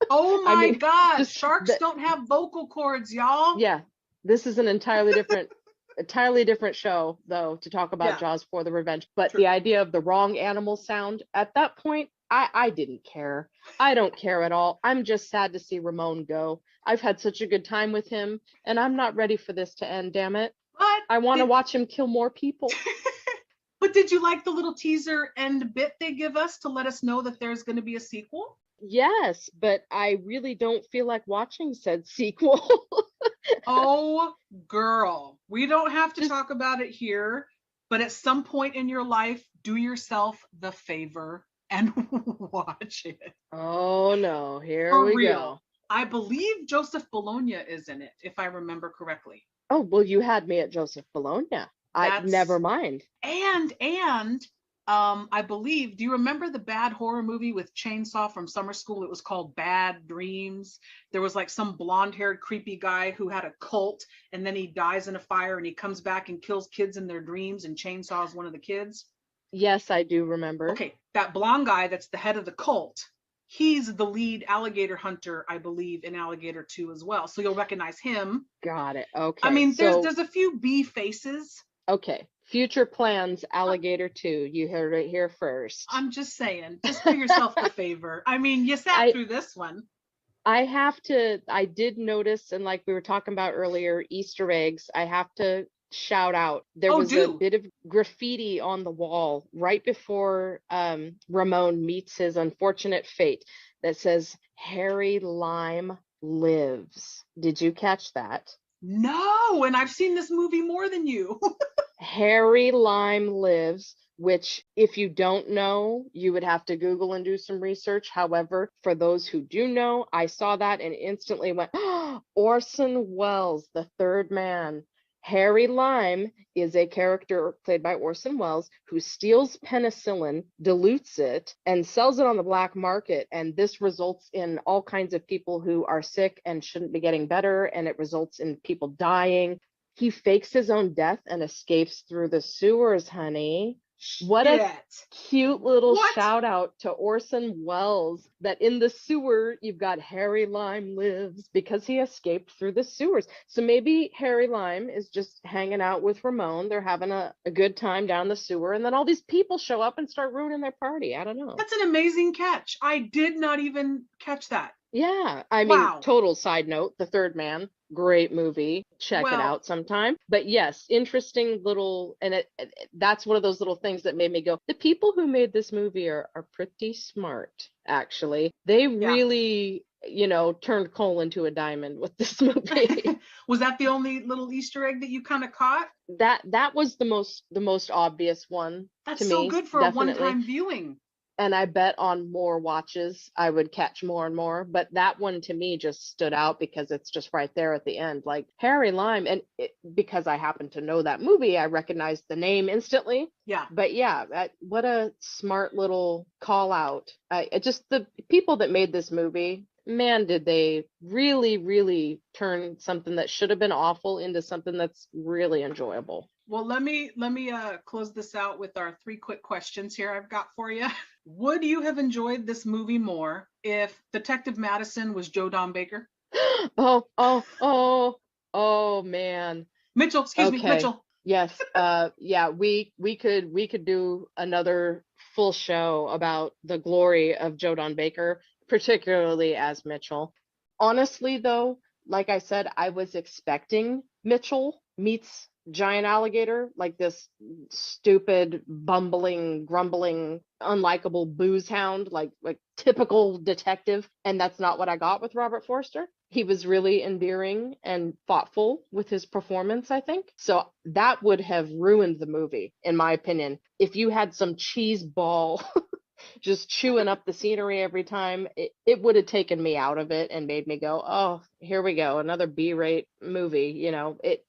Oh my God, sharks don't have vocal cords, y'all. Yeah, this is an entirely different entirely different show though to talk about Yeah. Jaws for the Revenge. But True. the idea of the wrong animal sound at that point, I didn't care. I don't care at all. I'm just sad to see Ramon go. I've had such a good time with him, and I'm not ready for this to end, damn it. But I want to watch him kill more people. But did you like the little teaser end bit they give us to let us know that there's going to be a sequel? Yes, but I really don't feel like watching said sequel. Oh, girl, we don't have to talk about it here, but at some point in your life, do yourself the favor and watch it. Oh no, here For we real. go. I believe Joseph Bologna is in it, if I remember correctly. Oh, well, you had me at Joseph Bologna. Never mind. And I believe, do you remember the bad horror movie with Chainsaw from summer school? It was called Bad Dreams. There was like some blonde-haired creepy guy who had a cult, and then he dies in a fire, and he comes back and kills kids in their dreams, and chainsaws one of the kids. Yes, I do remember. Okay, that blonde guy that's the head of the cult, he's the lead alligator hunter, I believe, in Alligator 2 as well. So you'll recognize him. Got it. Okay. I mean, there's a few B faces. Okay. Future plans, Alligator 2. You heard it here first. I'm just saying, just do yourself the favor. I mean, you sat through this one. I did notice, and like we were talking about earlier, Easter eggs, I have to shout out. There was a bit of graffiti on the wall right before Ramon meets his unfortunate fate that says, Harry Lime lives. Did you catch that? No, and I've seen this movie more than you. Harry Lime lives, which if you don't know, you would have to Google and do some research. However, for those who do know, I saw that and instantly went, oh, Orson Welles, the third man. Harry Lime is a character played by Orson Welles who steals penicillin, dilutes it, and sells it on the black market. And this results in all kinds of people who are sick and shouldn't be getting better. And it results in people dying. He fakes his own death and escapes through the sewers, honey. What a cute little shout out to Orson Welles that in the sewer, you've got Harry Lime lives because he escaped through the sewers. So maybe Harry Lime is just hanging out with Ramon. They're having a good time down the sewer. And then all these people show up and start ruining their party. I don't know. That's an amazing catch. I did not even catch that. Yeah. I mean, total side note, The Third Man. Great movie. Check it out sometime. But yes, interesting little, and that's one of those little things that made me go, the people who made this movie are pretty smart, actually. They really, turned coal into a diamond with this movie. Was that the only little Easter egg that you kind of caught? That was the most obvious one. That's to so me, good for definitely. a one-time viewing. And I bet on more watches, I would catch more and more. But that one to me just stood out because it's just right there at the end. Like Harry Lime. And because I happen to know that movie, I recognized the name instantly. Yeah. But yeah, what a smart little call out. Just the people that made this movie, man, did they really, really turn something that should have been awful into something that's really enjoyable. Well, let me close this out with our 3 quick questions here I've got for you. Would you have enjoyed this movie more if Detective Madison was Joe Don Baker? Oh man. Mitchell, excuse me, Mitchell. Yes. Yeah, we could do another full show about the glory of Joe Don Baker, particularly as Mitchell. Honestly though, like I said, I was expecting Mitchell meets giant alligator, like this stupid, bumbling, grumbling, unlikable booze hound, like typical detective. And that's not what I got with Robert Forster. He was really endearing and thoughtful with his performance, I think. So that would have ruined the movie, in my opinion. If you had some cheese ball just chewing up the scenery every time, it would have taken me out of it and made me go, oh, here we go, another B-rate movie.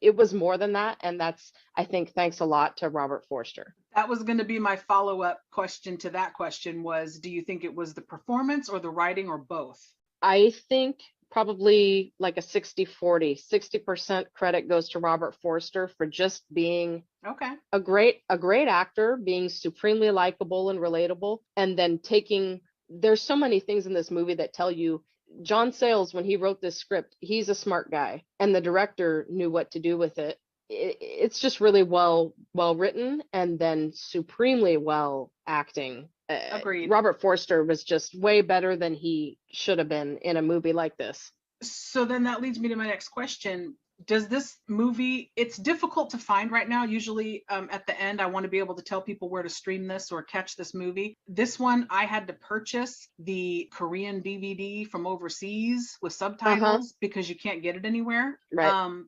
It was more than that. And that's, I think, thanks a lot to Robert Forster. That was going to be my follow-up question to that question was, do you think it was the performance or the writing or both? I think probably like a 60-40. 60% credit goes to Robert Forster for just being a great actor, being supremely likable and relatable, and then there's so many things in this movie that tell you John Sayles, when he wrote this script, he's a smart guy, and the director knew what to do with it. it's just really well written, and then supremely well acting. Agreed. Robert Forster was just way better than he should have been in a movie like this. So then that leads me to my next question. Does this movie, it's difficult to find right now. Usually at the end, I want to be able to tell people where to stream this or catch this movie. This one, I had to purchase the Korean DVD from overseas with subtitles because you can't get it anywhere. Right.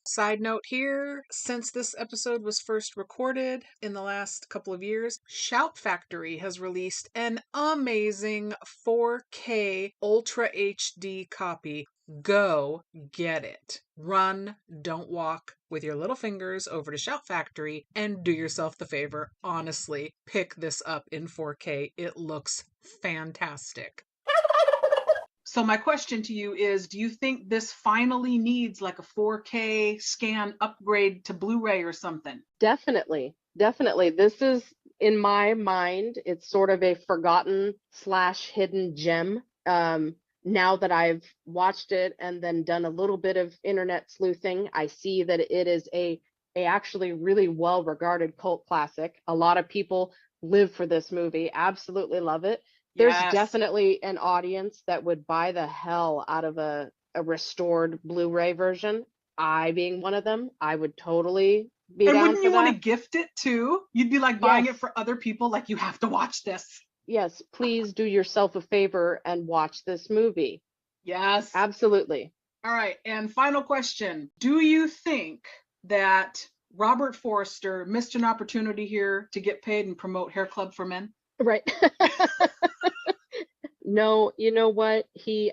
Side note here, since this episode was first recorded in the last couple of years, Shout Factory has released an amazing 4K Ultra HD copy. Go get it. Run, don't walk with your little fingers over to Shout Factory and do yourself the favor. Honestly, pick this up in 4K. It looks fantastic. So my question to you is, do you think this finally needs like a 4K scan upgrade to Blu-ray or something? Definitely. This is, in my mind, it's sort of a forgotten / hidden gem. Now that I've watched it and then done a little bit of internet sleuthing, I see that it is a actually really well-regarded cult classic. A lot of people live for this movie, absolutely love it. There's definitely an audience that would buy the hell out of a restored Blu-ray version. I being one of them, I would totally be down for that. And wouldn't you want to gift it too? You'd be like buying it for other people, like you have to watch this. Yes, please do yourself a favor and watch this movie. Yes. Absolutely. All right, and final question. Do you think that Robert Forster missed an opportunity here to get paid and promote Hair Club for Men? Right. No, you know what?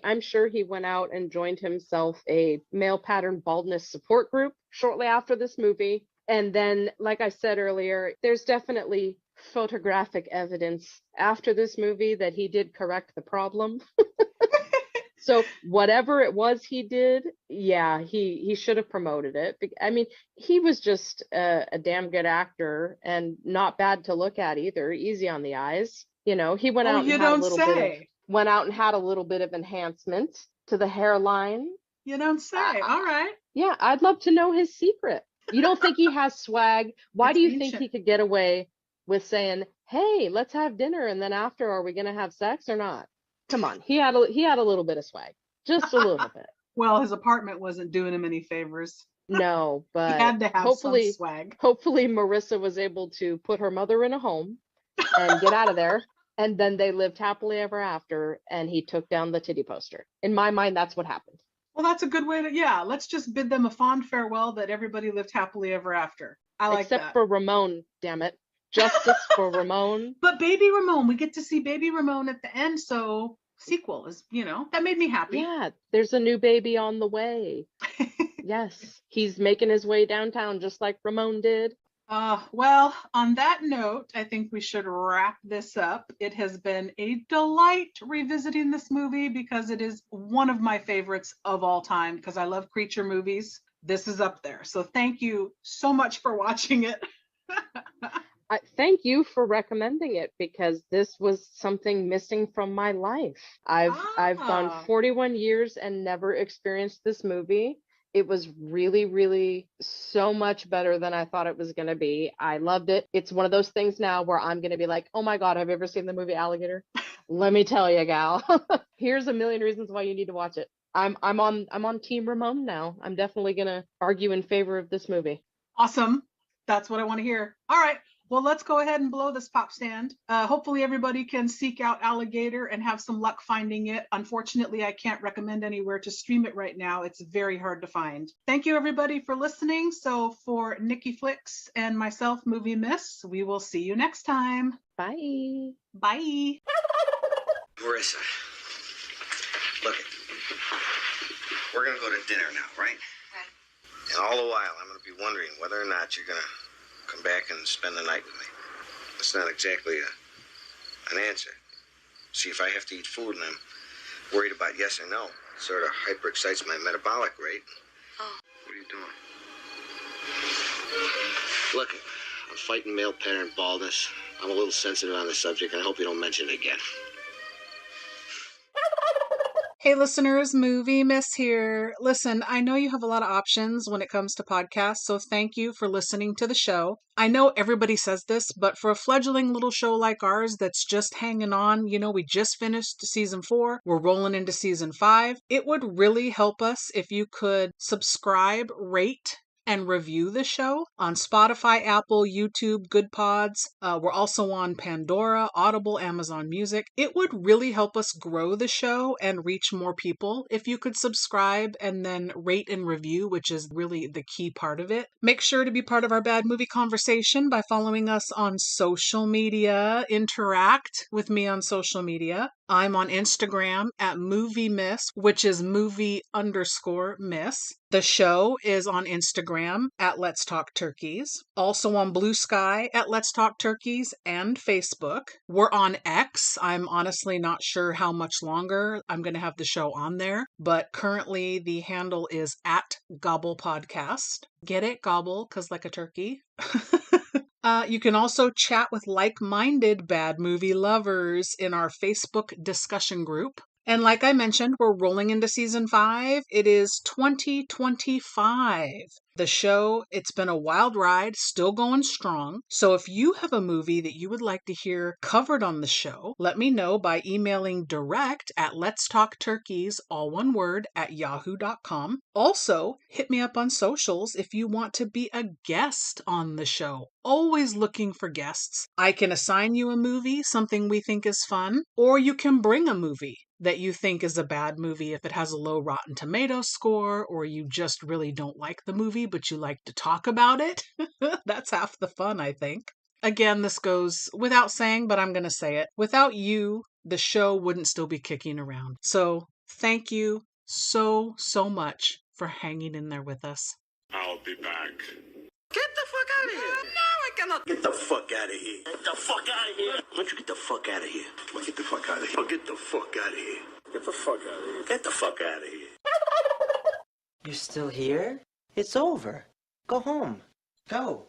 I'm sure he went out and joined himself a male pattern baldness support group shortly after this movie. And then, like I said earlier, there's definitely photographic evidence after this movie that he did correct the problem. So whatever it was he did, yeah, he should have promoted it. I mean, he was just a damn good actor and not bad to look at either. Easy on the eyes. You know, he went out and had a little bit of enhancement to the hairline. You don't say. All right. Yeah, I'd love to know his secret. You don't think he has swag? Why do you think he could get away with saying, "Hey, let's have dinner, and then after, are we going to have sex or not?" Come on, he had a little bit of swag, just a little bit. Well, his apartment wasn't doing him any favors. No, but he had to have some swag. Hopefully, Marissa was able to put her mother in a home and get out of there. And then they lived happily ever after, and he took down the titty poster. In my mind, that's what happened. Well, that's a good way to, let's just bid them a fond farewell that everybody lived happily ever after. I like that. Except for Ramon, damn it. Justice for Ramon. But baby Ramon, we get to see baby Ramon at the end, so sequel is, that made me happy. Yeah, there's a new baby on the way. Yes, he's making his way downtown just like Ramon did. Well, on that note, I think we should wrap this up. It has been a delight revisiting this movie because it is one of my favorites of all time because I love creature movies. This is up there. So thank you so much for watching it. Thank you for recommending it because this was something missing from my life. I've gone 41 years and never experienced this movie. It was really, really so much better than I thought it was going to be. I loved it. It's one of those things now where I'm going to be like, oh my God, have you ever seen the movie Alligator? Let me tell you, gal. Here's a million reasons why you need to watch it. I'm on Team Ramon now. I'm definitely going to argue in favor of this movie. Awesome. That's what I want to hear. All right. Well, let's go ahead and blow this pop stand. Hopefully everybody can seek out Alligator and have some luck finding it. Unfortunately, I can't recommend anywhere to stream it right now. It's very hard to find. Thank you, everybody, for listening. So for Nikki Flicks and myself, Movie Miss, we will see you next time. Bye. Bye. Marissa, look, we're going to go to dinner now, right? Right. And all the while, I'm going to be wondering whether or not you're going to come back and spend the night with me. It's not exactly an answer. See, if I have to eat food and I'm worried about yes or no, it sort of hyper-excites my metabolic rate. Oh. What are you doing? Look, I'm fighting male pattern baldness. I'm a little sensitive on the subject, and I hope you don't mention it again. Hey listeners, Movie Miss here. Listen, I know you have a lot of options when it comes to podcasts, so thank you for listening to the show. I know everybody says this, but for a fledgling little show like ours that's just hanging on, we just finished season 4, we're rolling into season 5, it would really help us if you could subscribe, rate, and review the show on Spotify, Apple, YouTube, Good Pods. We're also on Pandora, Audible, Amazon Music. It would really help us grow the show and reach more people if you could subscribe and then rate and review, which is really the key part of it. Make sure to be part of our bad movie conversation by following us on social media. Interact with me on social media. I'm on Instagram at Movie Miss, which is movie_miss. The show is on Instagram at Let's Talk Turkeys. Also on Blue Sky at Let's Talk Turkeys and Facebook. We're on X. I'm honestly not sure how much longer I'm going to have the show on there, but currently the handle is at Gobble Podcast. Get it? Gobble, 'cause like a turkey. You can also chat with like-minded bad movie lovers in our Facebook discussion group. And like I mentioned, we're rolling into season 5. It is 2025. The show, it's been a wild ride, still going strong. So if you have a movie that you would like to hear covered on the show, let me know by emailing direct at letstalkturkeys, all one word, at yahoo.com. Also, hit me up on socials if you want to be a guest on the show. Always looking for guests. I can assign you a movie, something we think is fun, or you can bring a movie that you think is a bad movie if it has a low Rotten Tomatoes score, or you just really don't like the movie but you like to talk about it. That's half the fun, I think. Again, this goes without saying, but I'm going to say it. Without you, the show wouldn't still be kicking around. So thank you so much for hanging in there with us. I'll be back. Get the fuck out of here! No, I cannot. Get the fuck out of here. Get the fuck out of here. Why don't you get the fuck out of here? Get the fuck out of here. Get the fuck out of here. Get the fuck out of here. Get the fuck out of here. You're still here? It's over. Go home. Go.